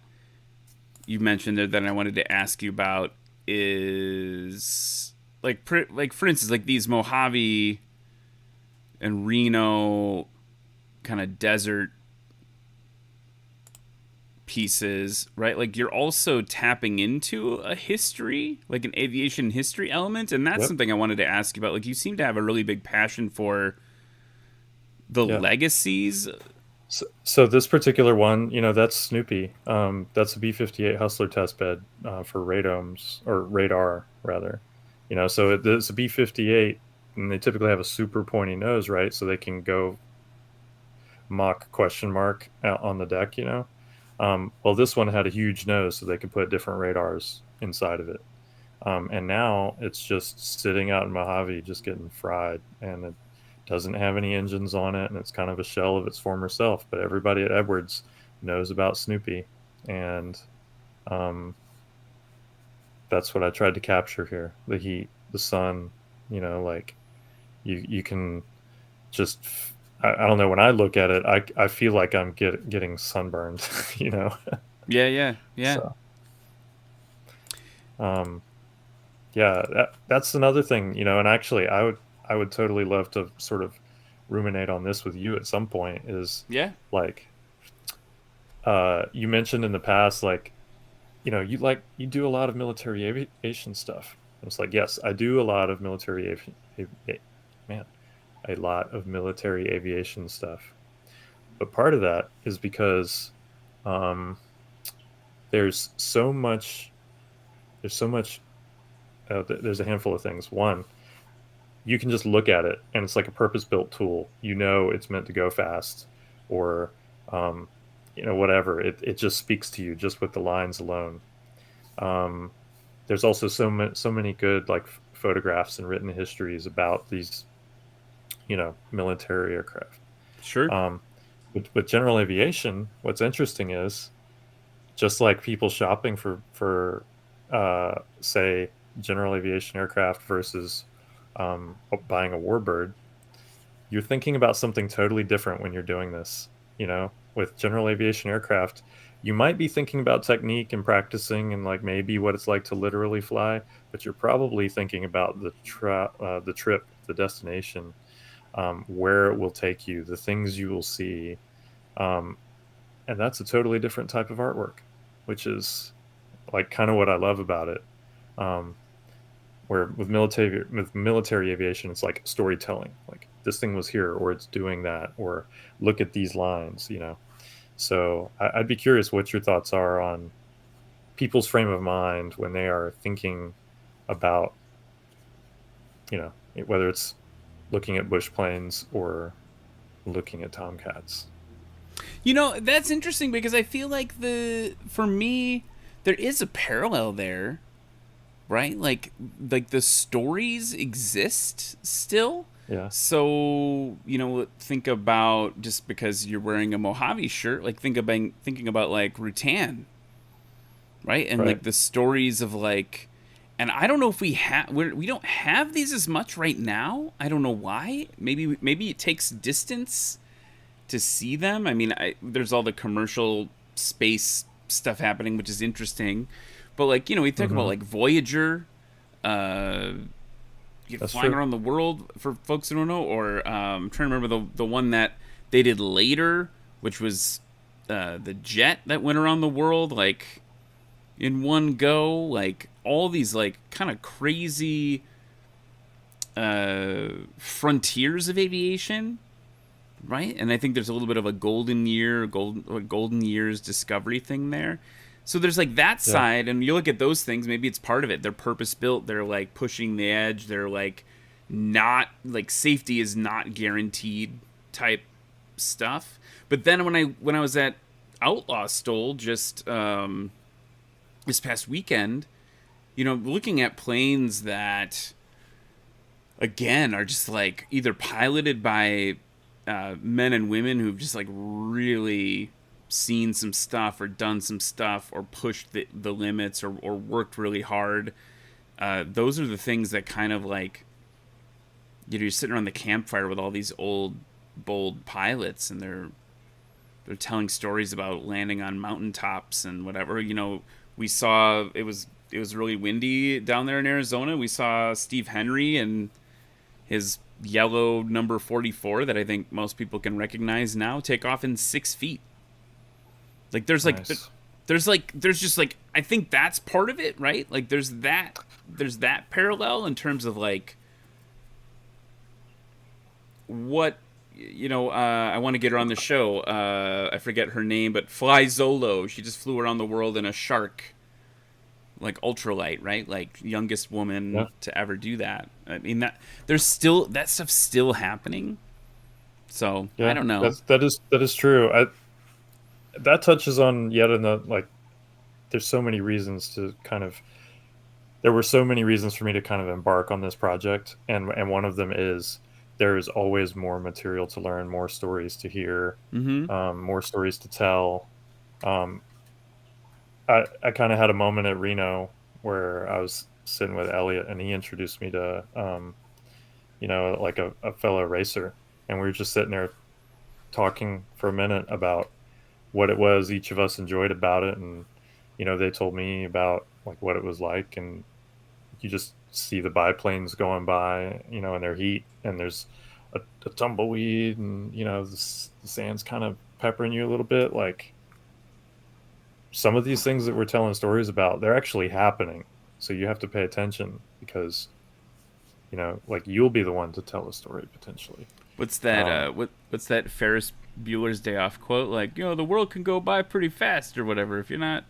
you mentioned there that I wanted to ask you about is, like, for instance, like, these Mojave and Reno kind of desert pieces, right? Like, you're also tapping into a history, like an aviation history element, and that's something I wanted to ask you about. Like, you seem to have a really big passion for the legacies. So this particular one, you know, that's Snoopy. That's a B-58 Hustler test bed for radomes, or radar rather. You know, so it's a B-58, and they typically have a super pointy nose, right? So they can go Mach question mark out on the deck, you know. Well, this one had a huge nose, so they could put different radars inside of it. And now it's just sitting out in Mojave, just getting fried, and it doesn't have any engines on it, and it's kind of a shell of its former self. But everybody at Edwards knows about Snoopy, and that's what I tried to capture here: the heat, the sun. You know, like you can just. I don't know. When I look at it, I feel like I'm getting sunburned. You know. Yeah. So, that's another thing, you know. And actually, I would totally love to sort of ruminate on this with you at some point. Is like, you mentioned in the past, like, you know, you do a lot of military aviation stuff. It's like, yes, I do a lot of military aviation stuff. But part of that is because there's so much. There's a handful of things. One, you can just look at it, and it's like a purpose-built tool. You know, it's meant to go fast, or you know, whatever. It just speaks to you just with the lines alone. There's also so many good, like, photographs and written histories about these, you know, military aircraft. Sure. With general aviation, what's interesting is, just like people shopping for say, general aviation aircraft versus buying a Warbird, you're thinking about something totally different when you're doing this. You know, with general aviation aircraft, you might be thinking about technique and practicing and, like, maybe what it's like to literally fly, but you're probably thinking about the trip, the destination, where it will take you, the things you will see, and that's a totally different type of artwork, which is, like, kind of what I love about it. Where with military aviation, it's like storytelling, like, this thing was here, or it's doing that, or look at these lines, you know. So I'd be curious what your thoughts are on people's frame of mind when they are thinking about, you know, whether it's looking at bush planes or looking at Tomcats. You know, that's interesting, because I feel like for me, there is a parallel there, right? Like the stories exist still. Yeah. So, you know, think about, just because you're wearing a Mojave shirt, like, thinking about like Rutan, right? And like the stories of, like, and I don't know if we don't have these as much right now. I don't know why. Maybe it takes distance to see them. I mean, there's all the commercial space stuff happening, which is interesting. But, like, you know, we talk about, like, Voyager, flying around the world, for folks who don't know, or I'm trying to remember the one that they did later, which was the jet that went around the world, like, in one go. Like, all these, like, kind of crazy frontiers of aviation, right? And I think there's a little bit of a golden years discovery thing there. So there's, like, that side, and you look at those things, maybe it's part of it. They're purpose-built. They're, like, pushing the edge. They're, like, not, like, safety is not guaranteed type stuff. But then when I was at Outlaw Stoll just this past weekend, looking at planes that, again, are just like either piloted by men and women who've just like really seen some stuff or done some stuff or pushed the limits or worked really hard. Those are the things that kind of like, you're sitting around the campfire with all these old, bold pilots, and they're telling stories about landing on mountaintops and whatever. We saw it was really windy down there in Arizona. We saw Steve Henry and his yellow number 44 that I think most people can recognize now take off in 6 feet. Like there's like Nice. there's just like, I think that's part of it, right? Like there's that parallel in terms of like what, I want to get her on the show. I forget her name, but Fly Zolo. She just flew around the world in a Shark, like ultralight, right? Like youngest woman to ever do that. I mean, that stuff's still happening. So I don't know. That is true. That touches on yet another, like, there's so many reasons to there were so many reasons for me to kind of embark on this project. And one of them is there's always more material to learn, more stories to hear, more stories to tell. I kind of had a moment at Reno where I was sitting with Elliot and he introduced me to, like a fellow racer. And we were just sitting there talking for a minute about what it was each of us enjoyed about it. And, they told me about like what it was like, and you just see the biplanes going by, in their heat, and there's a tumbleweed, and, the sand's kind of peppering you a little bit. Like, some of these things that we're telling stories about, they're actually happening. So you have to pay attention because, like, you'll be the one to tell a story potentially. What's that? What's that Ferris Bueller's Day Off quote? Like, the world can go by pretty fast or whatever if you're not,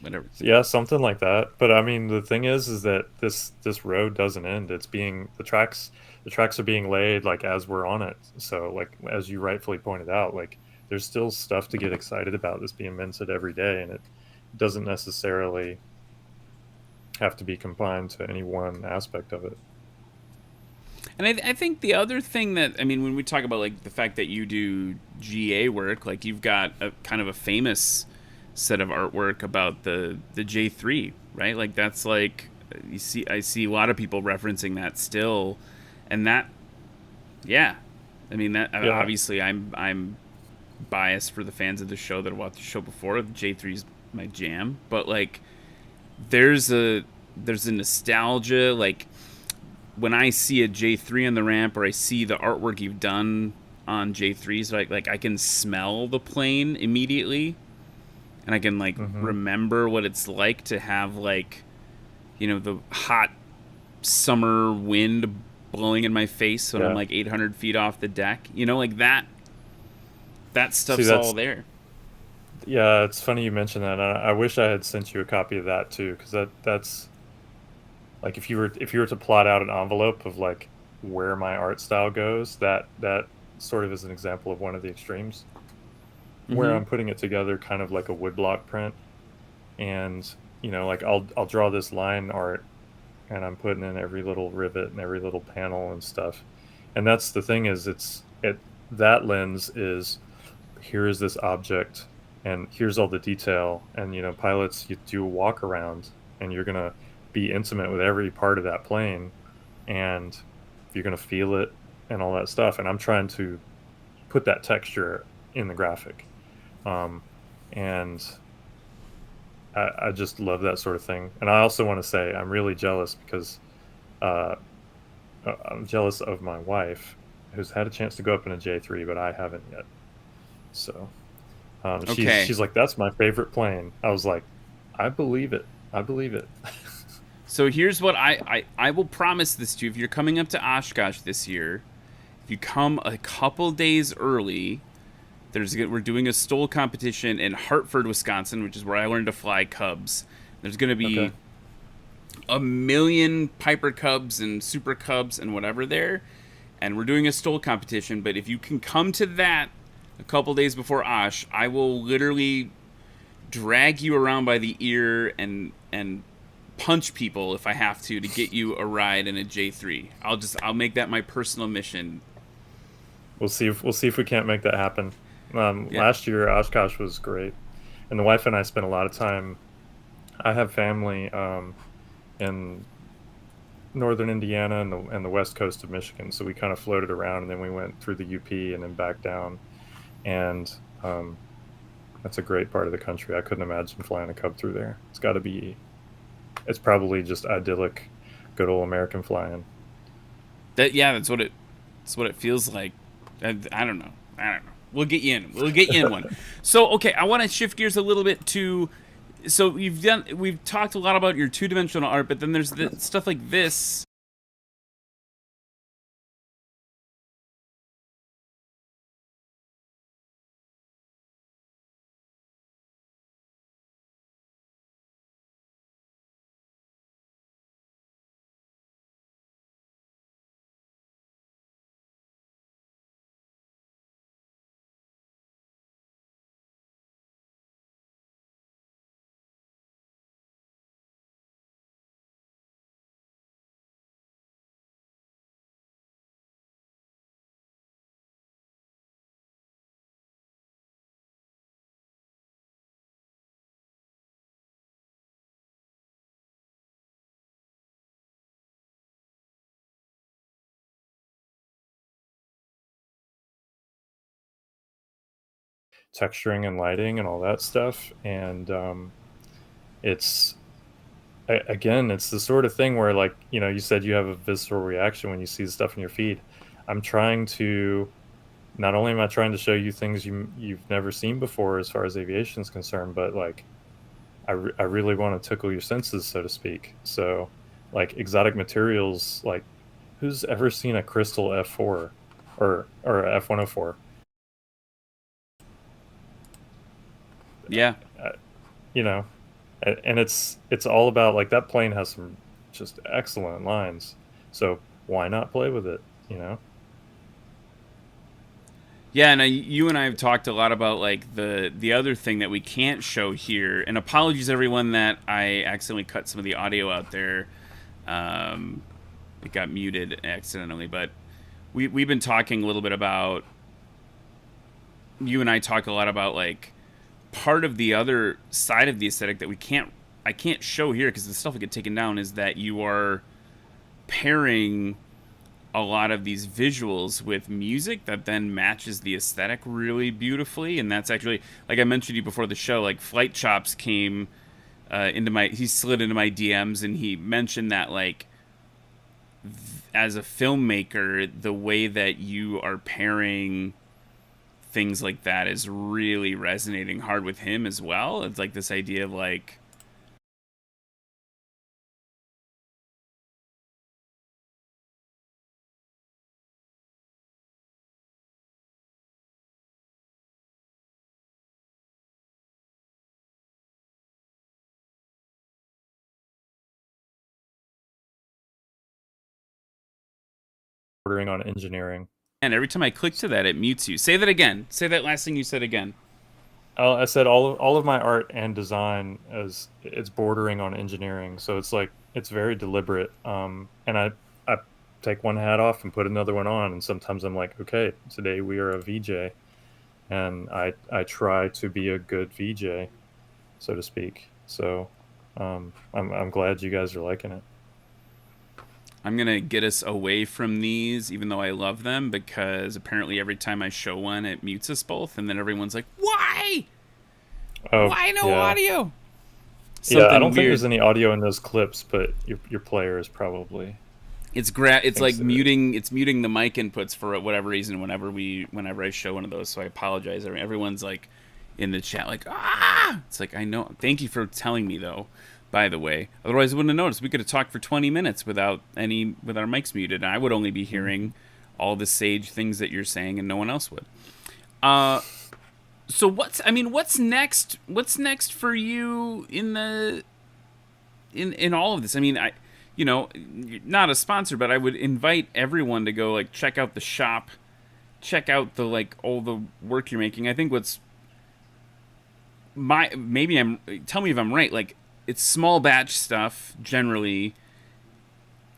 whatever. Yeah, something like that. But I mean, the thing is that this road doesn't end. It's being the tracks are being laid like as we're on it. So like as you rightfully pointed out, like there's still stuff to get excited about that's being minted every day, and it doesn't necessarily have to be confined to any one aspect of it. And I think the other thing that, I mean, when we talk about like the fact that you do GA work, like you've got a kind of a famous set of artwork about the J3, right? Like that's like, I see a lot of people referencing that still, and that, I mean that obviously I'm biased for the fans of the show that watched the show before. The J3's my jam, but like there's a nostalgia, like when I see a J3 on the ramp or I see the artwork you've done on J3s, like I can smell the plane immediately, and I can like remember what it's like to have like, the hot summer wind blowing in my face when I'm like 800 feet off the deck, like that stuff's all there. Yeah, it's funny you mentioned that. I wish I had sent you a copy of that too, because that's like if you were to plot out an envelope of like where my art style goes, that sort of is an example of one of the extremes, where I'm putting it together kind of like a woodblock print, and like I'll draw this line art, and I'm putting in every little rivet and every little panel and stuff. And that's the thing is that lens is, here is this object and here's all the detail, and pilots, you do a walk around and you're gonna be intimate with every part of that plane, and you're going to feel it and all that stuff. And I'm trying to put that texture in the graphic. And I just love that sort of thing. And I also want to say I'm really jealous because I'm jealous of my wife, who's had a chance to go up in a J3, but I haven't yet. So she's like, that's my favorite plane. I was like, I believe it. So here's what I will promise this to you. If you're coming up to Oshkosh this year, if you come a couple days early, we're doing a STOL competition in Hartford, Wisconsin, which is where I learned to fly Cubs. There's going to be a million Piper Cubs and Super Cubs and whatever there, and we're doing a STOL competition. But if you can come to that a couple days before Osh, I will literally drag you around by the ear and punch people if I have to get you a ride in a J3. I'll make that my personal mission. We'll see if we can't make that happen. Last year Oshkosh was great, and the wife and I spent a lot of time. I have family in northern Indiana and the west coast of Michigan, so we kind of floated around, and then we went through the UP and then back down, and that's a great part of the country. I couldn't imagine flying a Cub through there. It's probably just idyllic, good old American flying. That's what it feels like. I don't know. We'll get you in one. So, okay, I want to shift gears a little bit to. So we've talked a lot about your two-dimensional art, but then there's stuff like this. Texturing and lighting and all that stuff, and it's the sort of thing where, like, you said you have a visceral reaction when you see the stuff in your feed. I'm trying to not only am I trying to show you things you've never seen before as far as aviation is concerned, but like I really want to tickle your senses, so to speak. So like exotic materials, like who's ever seen a crystal F4 or a F104? Yeah. And it's all about, like, that plane has some just excellent lines. So why not play with it, Yeah, and you and I have talked a lot about, like, the other thing that we can't show here. And apologies, everyone, that I accidentally cut some of the audio out there. It got muted accidentally, but we've been talking a little bit about. You and I talk a lot about, like, part of the other side of the aesthetic that I can't show here because the stuff will get taken down, is that you are pairing a lot of these visuals with music that then matches the aesthetic really beautifully. And that's actually, like I mentioned to you before the show, like Flight Chops came he slid into my DMs, and he mentioned that, like, as a filmmaker, the way that you are pairing things like that is really resonating hard with him as well. It's like this idea of, like, bordering on engineering. and every time I click to that, it mutes you. Say that again. Say that last thing you said again. I said all of my art and design it's bordering on engineering, so it's like it's very deliberate. And I take one hat off and put another one on, and sometimes I'm like, okay, today we are a VJ, and I try to be a good VJ, so to speak. So I'm glad you guys are liking it. I'm going to get us away from these, even though I love them, because apparently every time I show one, it mutes us both, and then everyone's like, why? Why no audio? Yeah, I don't think there's any audio in those clips, but your player is probably... It's like muting the mic inputs for whatever reason whenever I show one of those, so I apologize. Everyone's like in the chat like, ah! It's like, I know. Thank you for telling me, though. By the way, otherwise I wouldn't have noticed. We could have talked for 20 minutes with our mics muted, and I would only be hearing all the sage things that you're saying, and no one else would. So what's next? What's next for you in all of this? I mean, not a sponsor, but I would invite everyone to go, like, check out the shop, check out all the work you're making. I think tell me if I'm right, like, it's small batch stuff generally,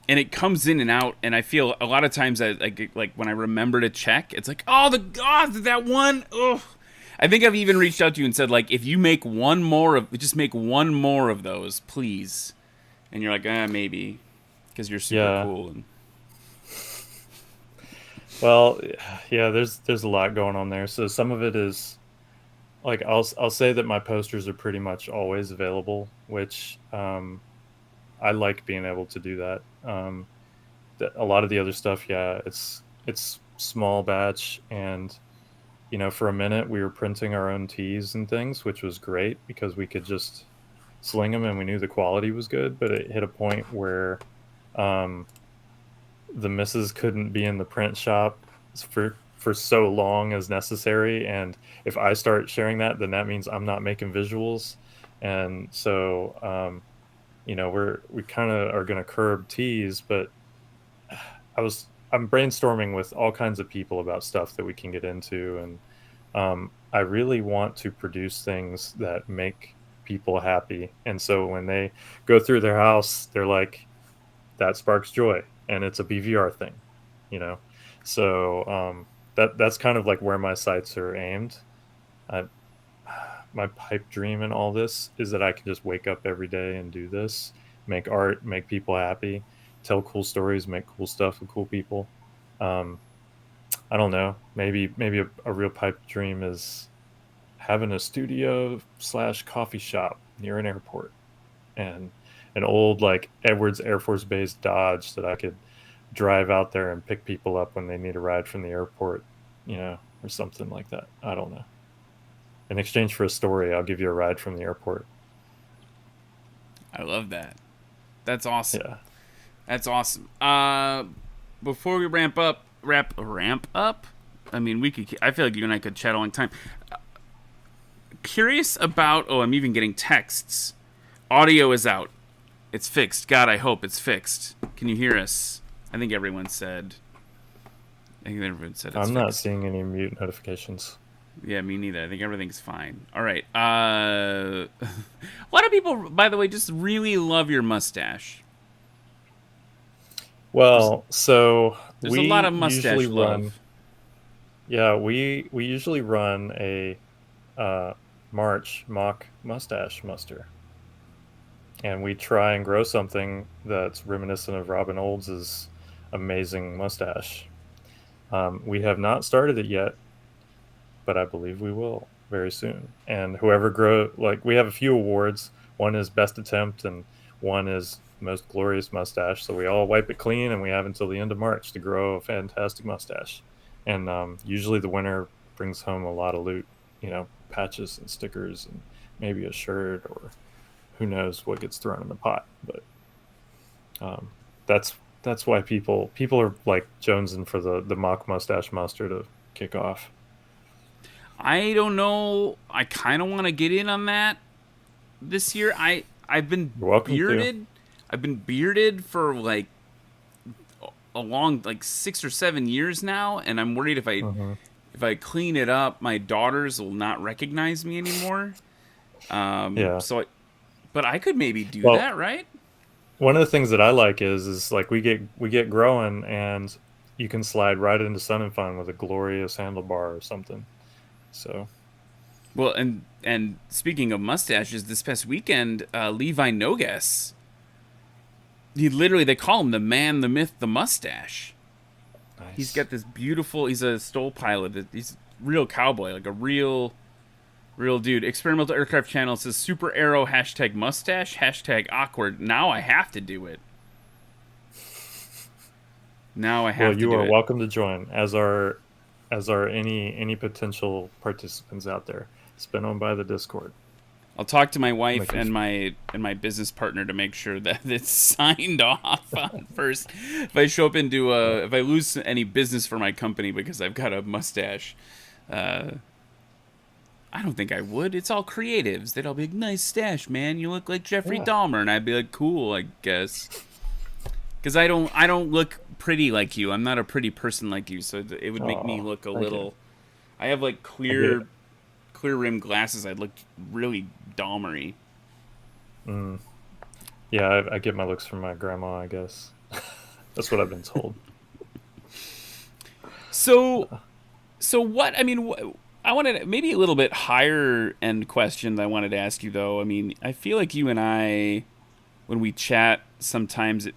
and it comes in and out. And I feel a lot of times like when I remember to check, it's like, oh, that one. Oh, I think I've even reached out to you and said, like, if you make just make one more of those, please. And you're like, maybe, because you're super cool. And well, yeah, there's a lot going on there. So some of it is, like, I'll say that my posters are pretty much always available, which I like being able to do that. A lot of the other stuff, yeah, it's small batch, and for a minute we were printing our own tees and things, which was great because we could just sling them and we knew the quality was good. But it hit a point where the missus couldn't be in the print shop for so long as necessary, and if I start sharing that, then that means I'm not making visuals, and so we kind of are going to curb tees. But I'm brainstorming with all kinds of people about stuff that we can get into, and I really want to produce things that make people happy, and so when they go through their house, they're like, that sparks joy, and it's a BVR thing, so that's kind of like where my sights are aimed. My pipe dream in all this is that I can just wake up every day and do this, make art, make people happy, tell cool stories, make cool stuff with cool people. I don't know, maybe a real pipe dream is having a studio / coffee shop near an airport, and an old, like, Edwards Air Force Base Dodge that I could drive out there and pick people up when they need a ride from the airport, or something like that. I don't know. In exchange for a story, I'll give you a ride from the airport. I love that. That's awesome. Yeah. That's awesome. Before we ramp up, I mean, I feel like you and I could chat a long time. Curious about, I'm even getting texts. Audio is out. It's fixed. God, I hope it's fixed. Can you hear us? I think everyone said it's I'm not fixed. seeing any mute notifications. Yeah, me neither. I think everything's fine. All right. A lot of people, by the way, just really love your mustache. Well, so there's a lot of mustache love. Yeah, we usually run a March mock mustache muster, and we try and grow something that's reminiscent of Robin Olds' amazing mustache. We have not started it yet, but I believe we will very soon. And whoever we have a few awards. One is best attempt, and one is most glorious mustache. So we all wipe it clean, and we have until the end of March to grow a fantastic mustache. And usually the winner brings home a lot of loot, patches and stickers and maybe a shirt, or who knows what gets thrown in the pot. But that's why people are like jonesing for the mock mustache muster to kick off. I don't know. I kind of want to get in on that this year. I've been bearded. I've been bearded for like a long, like 6 or 7 years now, and I'm worried if I clean it up, my daughters will not recognize me anymore. Yeah. But I could maybe do that, right? One of the things that I like is like we get growing, and you can slide right into Sun and Fun with a glorious handlebar or something. So, well, and speaking of mustaches, this past weekend, Levi Nogas, they call him the man, the myth, the mustache. Nice. He's got this beautiful. He's a STOL pilot. He's a real cowboy, like a real dude. Experimental Aircraft Channel says SuperAero #mustache #awkward. Now I have to do it. Well, you are welcome to join, as are any potential participants out there. Spin on by the Discord. I'll talk to my wife and my business partner to make sure that it's signed off on first. If I show up if I lose any business for my company because I've got a mustache, I don't think I would. It's all creatives. They'd all be like, "Nice stash, man. You look like Jeffrey Dahmer," and I'd be like, "Cool, I guess." Because I don't look pretty like you. I'm not a pretty person like you, so it would make me look a little. I have like clear rim glasses. I'd look really Dahmery. Yeah, I get my looks from my grandma, I guess. That's what I've been told. So what? I mean, I wanted maybe a little bit higher end question that I wanted to ask you though. I mean, I feel like you and I, when we chat, sometimes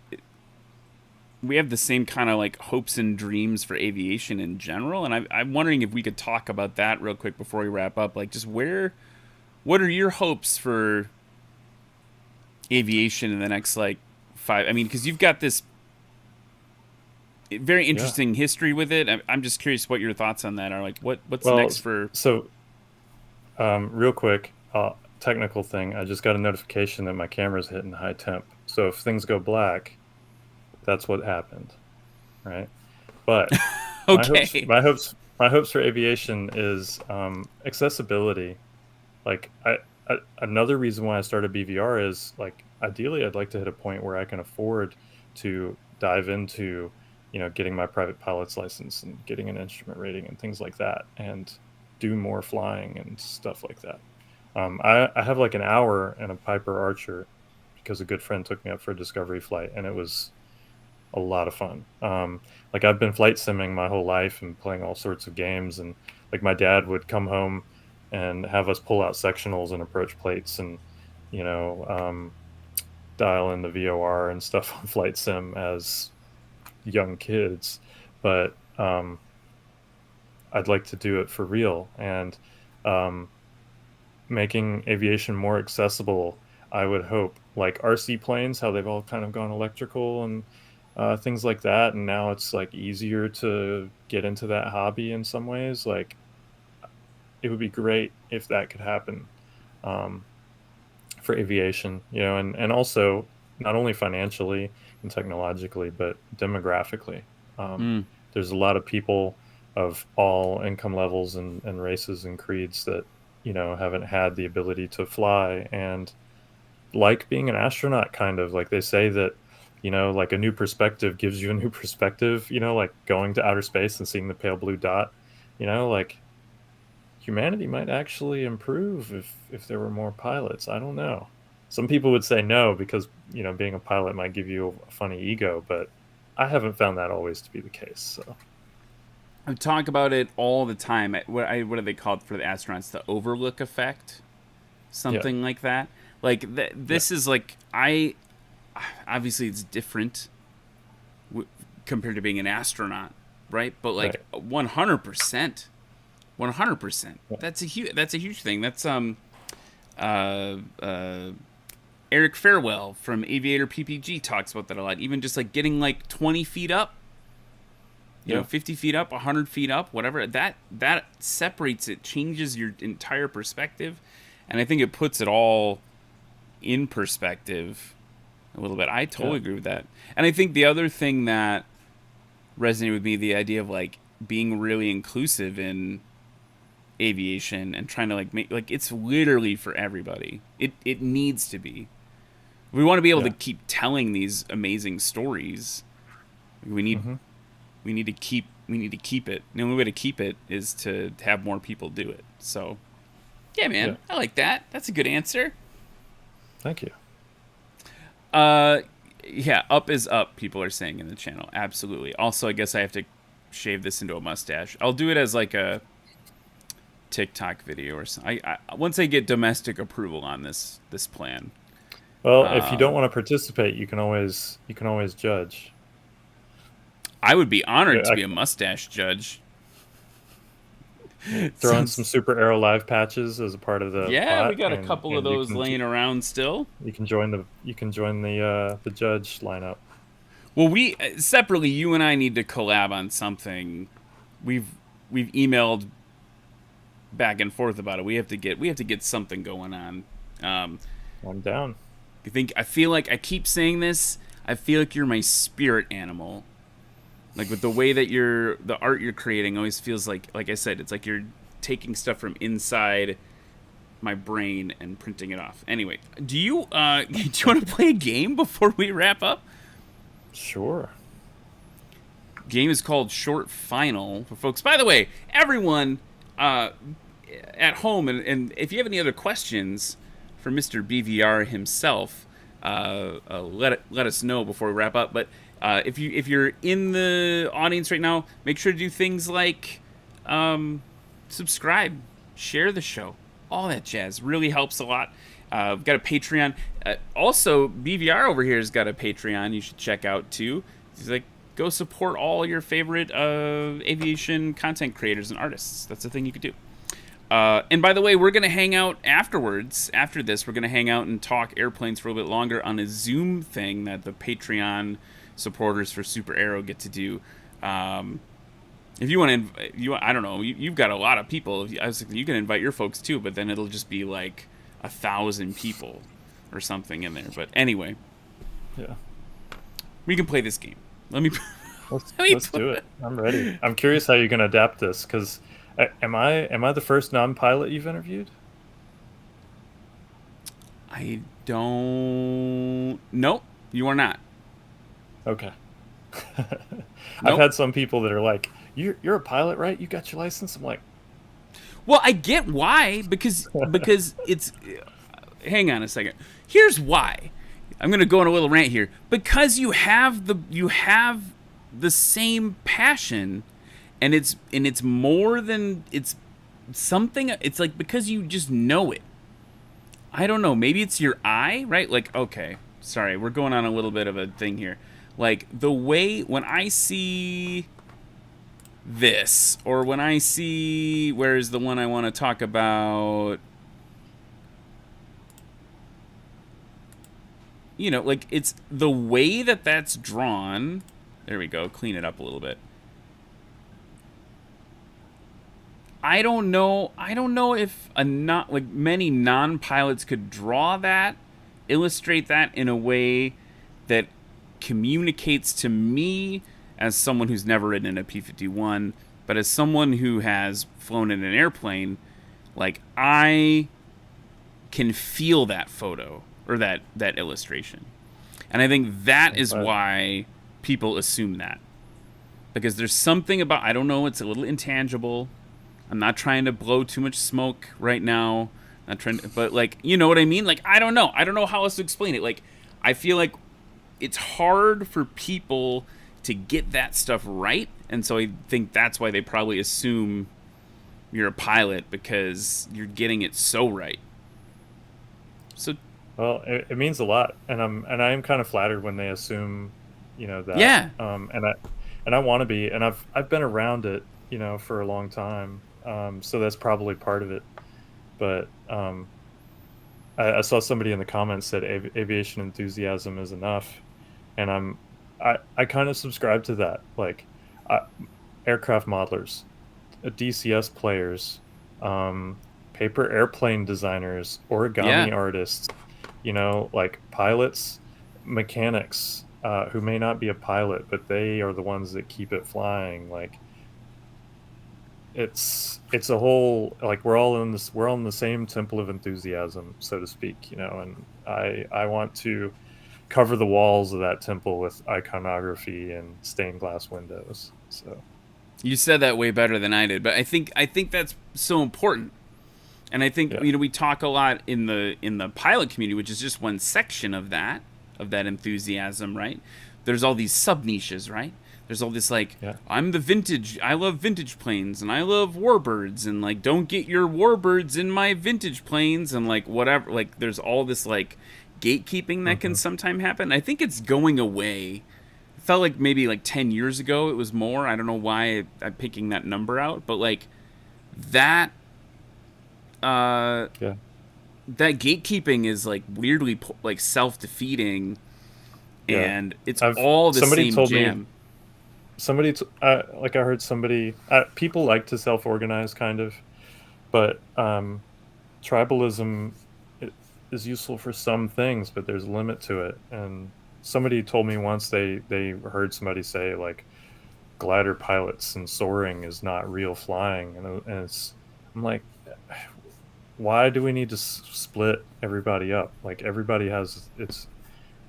we have the same kind of like hopes and dreams for aviation in general, and I'm wondering if we could talk about that real quick before we wrap up. Like, just what are your hopes for aviation in the next like 5? I mean, because you've got this very interesting history with it. I'm just curious what your thoughts on that are. Like, what's next for? So, real quick, technical thing. I just got a notification that my camera's hitting high temp. So if things go black, that's what happened, right? But okay. my hopes for aviation is accessibility. Like, another reason why I started BVR is, like, ideally I'd like to hit a point where I can afford to dive into, getting my private pilot's license and getting an instrument rating and things like that, and do more flying and stuff like that. I have like an hour in a Piper Archer because a good friend took me up for a discovery flight, and it was a lot of fun. Like, I've been flight simming my whole life and playing all sorts of games, and like my dad would come home and have us pull out sectionals and approach plates and dial in the VOR and stuff on flight sim as young kids. But I'd like to do it for real, and making aviation more accessible. I would hope, like RC planes, how they've all kind of gone electrical and things like that, and now it's like easier to get into that hobby in some ways. Like, it would be great if that could happen for aviation, and also not only financially and technologically, but demographically. There's a lot of people of all income levels and races and creeds that, haven't had the ability to fly, and like being an astronaut, kind of like they say that, like a new perspective gives you a new perspective, like going to outer space and seeing the pale blue dot, like humanity might actually improve if there were more pilots. I don't know. Some people would say no because, being a pilot might give you a funny ego, but I haven't found that always to be the case. So I talk about it all the time. What do they call it for the astronauts? The overlook effect, something like that. Like this is like obviously it's different compared to being an astronaut, right? But like 100%. That's a huge thing. That's Eric Farewell from Aviator PPG talks about that a lot. Even just like getting like 20 feet up, 50 feet up, 100 feet up, whatever, that separates it, changes your entire perspective. And I think it puts it all in perspective a little bit. I totally agree with that. And I think the other thing that resonated with me, the idea of like being really inclusive in aviation and trying to like make, like, it's literally for everybody. It needs to be. We want to be able to keep telling these amazing stories. We need to keep it. The only way to keep it is to have more people do it. So yeah, man, I like that. That's a good answer. Thank you. Yeah, up is up, people are saying in the channel. Absolutely. Also, I guess I have to shave this into a mustache. I'll do it as like a TikTok video or something. I once I get domestic approval on this plan. Well, if you don't want to participate, you can always judge. I would be honored to be a mustache judge. Throw in some SuperAero live patches as a part of the pot, we got a couple of those laying around still. You can join the judge lineup. Well, we separately, you and I need to collab on something. We've emailed back and forth about it. We have to get something going on. I'm down. I feel like I keep saying this. I feel like you're my spirit animal. Like with the way that the art you're creating always feels like I said, it's like you're taking stuff from inside my brain and printing it off. Anyway, do you want to play a game before we wrap up? Sure. Game is called Short Final for folks. By the way, everyone at home, and if you have any other questions for Mr. BVR himself, let us know before we wrap up. But if you're in the audience right now, make sure to do things like subscribe, share the show, all that jazz. Really helps a lot. We've got a Patreon. Also, BVR over here has got a Patreon you should check out too. He's like, go support all your favorite aviation content creators and artists. That's the thing you could do. And by the way, we're going to hang out afterwards. After this, we're going to hang out and talk airplanes for a little bit longer on a Zoom thing that the Patreon supporters for SuperAero get to do. If you want to, I don't know, you've got a lot of people. I was thinking you can invite your folks too, but then it'll just be like 1,000 people or something in there. But anyway, Yeah. we can play this game. Let's do it. I'm ready. I'm curious how you're going to adapt this, because am I the first non-pilot you've interviewed? I don't. Nope, you are not. Okay. I've had some people that are like, "You're a pilot, right? You got your license?" I'm like, Well, I get why, because it's. Hang on a second. Here's why. I'm gonna go on a little rant here. Because you have the same passion, and it's more than it's something. It's like because you just know it. I don't know. Maybe it's your eye, right? Like, okay, sorry, we're going on a little bit of a thing here. Like the way when I see this, or when I see, where's the one I want to talk about? You know, like it's the way that that's drawn. There we go. Clean it up a little bit. I don't know if many non-pilots could draw that, illustrate that in a way that communicates to me as someone who's never ridden in a P-51, but as someone who has flown in an airplane, like I can feel that photo or that illustration. And I think that is why people assume that. Because there's something about, I don't know, it's a little intangible. I'm not trying to blow too much smoke right now. Not trying to, but like, you know what I mean? Like, I don't know how else to explain it. Like, I feel like it's hard for people to get that stuff right. And so I think that's why they probably assume you're a pilot, because you're getting it so right. So, well, it means a lot, and I am kind of flattered when they assume, that. Yeah. And I want to be, and I've been around it, for a long time. So that's probably part of it. But I saw somebody in the comments said aviation enthusiasm is enough, and I kind of subscribe to that. Like aircraft modelers, DCS players, paper airplane designers, origami artists, like pilots, mechanics, who may not be a pilot, but they are the ones that keep it flying. Like it's a whole, like we're all in the same temple of enthusiasm, so to speak, and I want to cover the walls of that temple with iconography and stained glass windows. So you said that way better than I did, but I think that's so important. And I think we talk a lot in the pilot community, which is just one section of that enthusiasm, right? There's all these sub niches, right? There's all this I'm the vintage. I love vintage planes, and I love warbirds, and like don't get your warbirds in my vintage planes, and like whatever. Like there's all this like gatekeeping that can sometimes happen. I think it's going away. It felt like maybe like 10 years ago it was more. I don't know why I'm picking that number out, but like that. That gatekeeping is like weirdly like self-defeating, and it's all the same jam. I heard somebody, people like to self-organize kind of, but tribalism is useful for some things, but there's a limit to it. And somebody told me once they heard somebody say like glider pilots and soaring is not real flying, and I'm like, why do we need to split everybody up? Like everybody has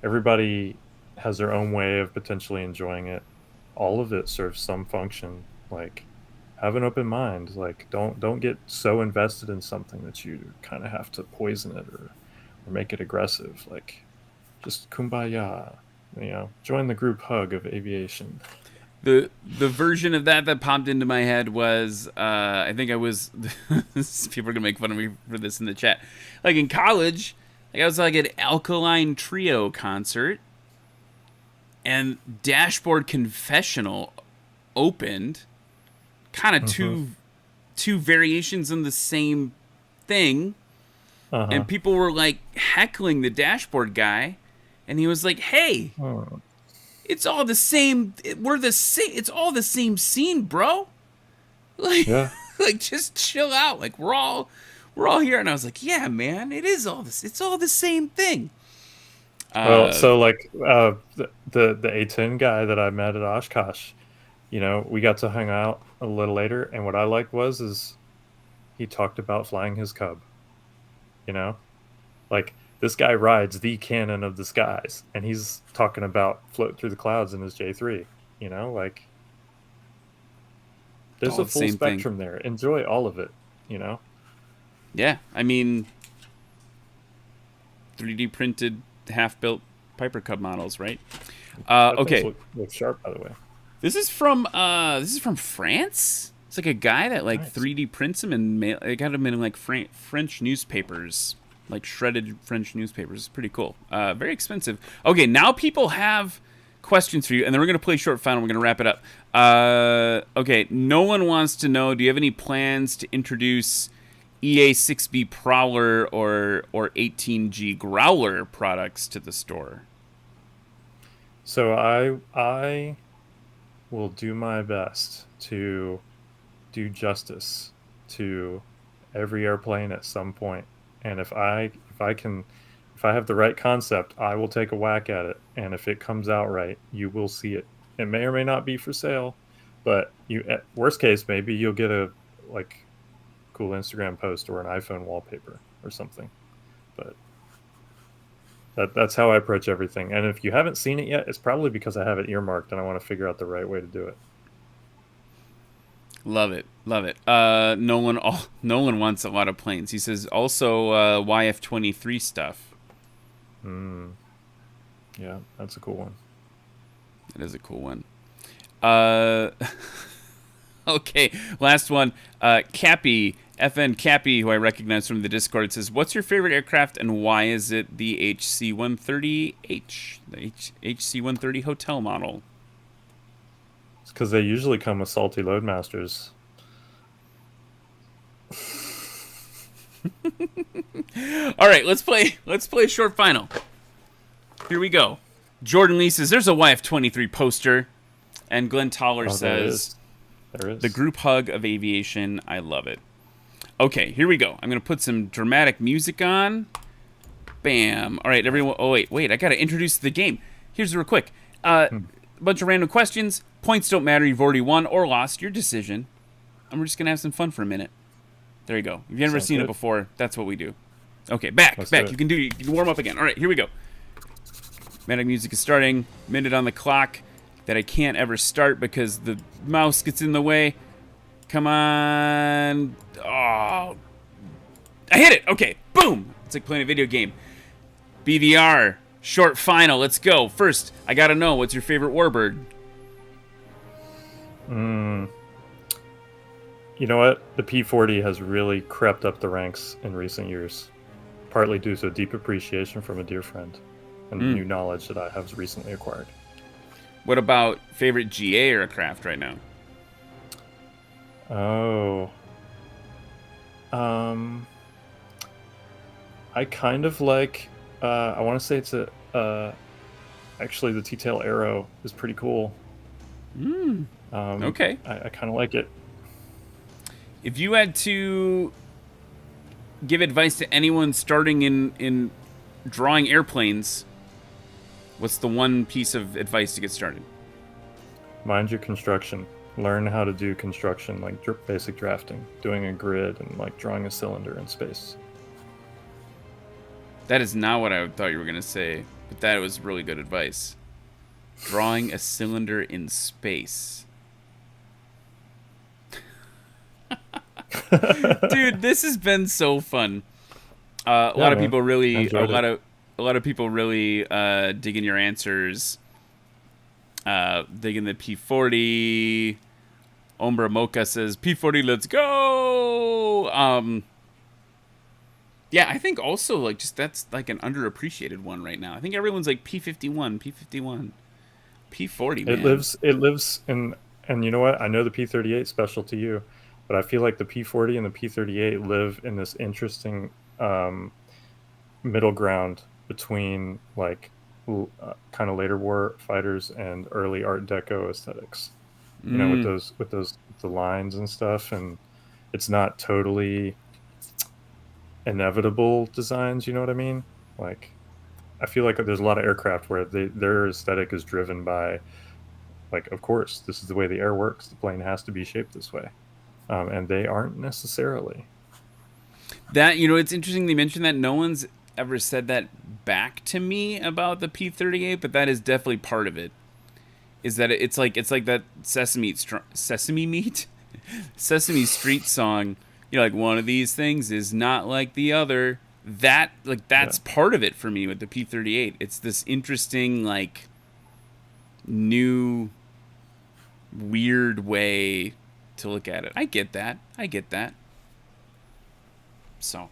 their own way of potentially enjoying it. All of it serves some function. Like have an open mind. Like don't get so invested in something that you kind of have to poison it or make it aggressive. Like, just kumbaya, join the group hug of aviation. The version of that popped into my head was I think I was people are gonna make fun of me for this in the chat. Like in college, I was like at Alkaline Trio concert, and Dashboard Confessional opened, kind of two variations in the same thing, and people were like heckling the Dashboard guy, and he was like, "Hey." It's all the same. We're the same. It's all the same scene, bro. Like, like just chill out. Like we're all here. And I was like, yeah, man, it is all this. It's all the same thing. Well, so like the A10 guy that I met at Oshkosh, we got to hang out a little later, and what I liked is he talked about flying his Cub. Like. This guy rides the cannon of the skies, and he's talking about float through the clouds in his J3. Like there's a full spectrum there. Enjoy all of it. Yeah, I mean, 3D printed, half-built Piper Cub models, right? Okay. Look sharp, by the way. This is from France. It's like a guy that like nice. 3D prints them and they got them in like French newspapers. Like shredded French newspapers. It's pretty cool. Very expensive. Okay, now people have questions for you, and then we're going to play short final. We're going to wrap it up. Okay, no one wants to know, do you have any plans to introduce EA6B Prowler or 18G Growler products to the store? So I will do my best to do justice to every airplane at some point. And if I have the right concept, I will take a whack at it. And if it comes out right, you will see it. It may or may not be for sale, but at worst case, maybe you'll get a cool Instagram post or an iPhone wallpaper or something. But that's how I approach everything. And if you haven't seen it yet, it's probably because I have it earmarked and I want to figure out the right way to do it. Love it. Nolan wants a lot of planes. He says also YF-23 stuff. Yeah, that's a cool one. It is a cool one. Okay, last one. Cappy, FN Cappy, who I recognize from the Discord, says, "What's your favorite aircraft and why is it the HC-130H, the HC-130 hotel model?" Because they usually come with salty loadmasters. All right, let's play short final. Here we go. Jordan Lee says there's a YF-23 poster, and Glenn Toller says there is. The group hug of aviation. I love it. Okay, here we go. I'm gonna put some dramatic music on. Bam. All right, everyone. Oh wait. I gotta introduce the game. Here's real quick. Bunch of random questions. Points don't matter. You've already won or lost. Your decision. And we're just going to have some fun for a minute. There you go. If you've never seen it before, that's what we do. Okay, back. You can warm up again. All right, here we go. Dramatic music is starting. Minute on the clock that I can't ever start because the mouse gets in the way. Come on. Oh. I hit it. Okay, boom. It's like playing a video game. BVR. Short final. Let's go. First, I gotta know, what's your favorite warbird? You know what? The P-40 has really crept up the ranks in recent years, partly due to a deep appreciation from a dear friend and new knowledge that I have recently acquired. What about favorite GA aircraft right now? Oh. I kind of like... I want to say it's actually the T-tail Aero is pretty cool. Okay. I kind of like it. If you had to give advice to anyone starting in drawing airplanes, what's the one piece of advice to get started? Mind your construction. Learn how to do construction, like basic drafting, doing a grid, and like drawing a cylinder in space. That is not what I thought you were going to say, but that was really good advice. Drawing a cylinder in space. Dude, this has been so fun. A lot of man. people really, Enjoyed it. a lot of people really digging your answers. Digging the P40. Ombra Mocha says P40, let's go. Yeah, I think also like just that's like an underappreciated one right now. I think everyone's like P51, P40. Man. It lives in, and you know what? I know the P38 special to you, but I feel like the P40 and the P38 live in this interesting middle ground between like kind of later war fighters and early Art Deco aesthetics. You know, with the lines and stuff, and it's not totally inevitable designs. You know what I mean? Like, I feel like there's a lot of aircraft where their aesthetic is driven by, like, of course, this is the way the air works. The plane has to be shaped this way, and they aren't necessarily. That, you know, it's interesting they mentioned that. No one's ever said that back to me about the P38, but that is definitely part of it. Is that it's like that Sesame Street song. You know, like one of these things is not like the other. That's part of it for me with the P38. It's this interesting, like, new, weird way to look at it. I get that. So,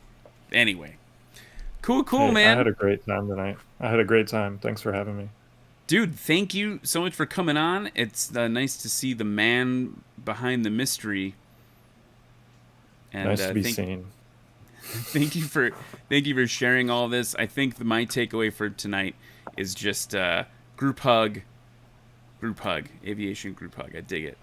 anyway. Cool, hey, man. I had a great time tonight. Thanks for having me. Dude, thank you so much for coming on. It's nice to see the man behind the mystery. And, nice to be seen. Thank you for sharing all this. I think my takeaway for tonight is just group hug, aviation group hug. I dig it.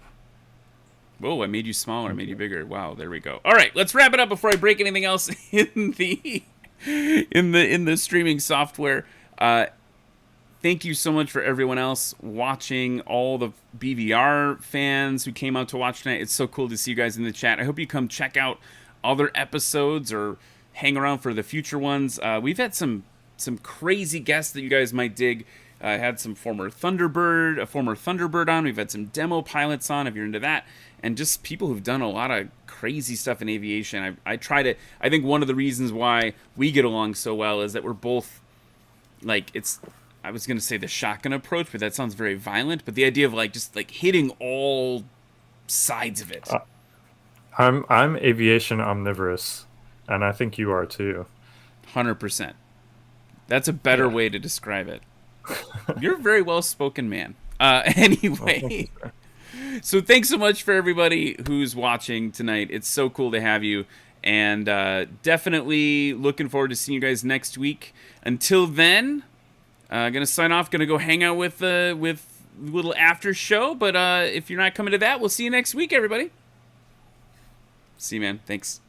Whoa! I made you smaller. I made you bigger. Wow! There we go. All right, let's wrap it up before I break anything else in the streaming software. Thank you so much for everyone else watching, all the BVR fans who came out to watch tonight. It's so cool to see you guys in the chat. I hope you come check out other episodes or hang around for the future ones. We've had some crazy guests that you guys might dig. I had some former Thunderbird on. We've had some demo pilots on if you're into that. And just people who've done a lot of crazy stuff in aviation. I think one of the reasons why we get along so well is that we're both, like, I was going to say the shotgun approach, but that sounds very violent. But the idea of like just like hitting all sides of it. I'm aviation omnivorous, and I think you are too. 100%. That's a better way to describe it. You're a very well-spoken man. Anyway, so thanks so much for everybody who's watching tonight. It's so cool to have you, and definitely looking forward to seeing you guys next week. Until then. Gonna sign off. Gonna go hang out with little after show. But if you're not coming to that, we'll see you next week, everybody. See you, man. Thanks.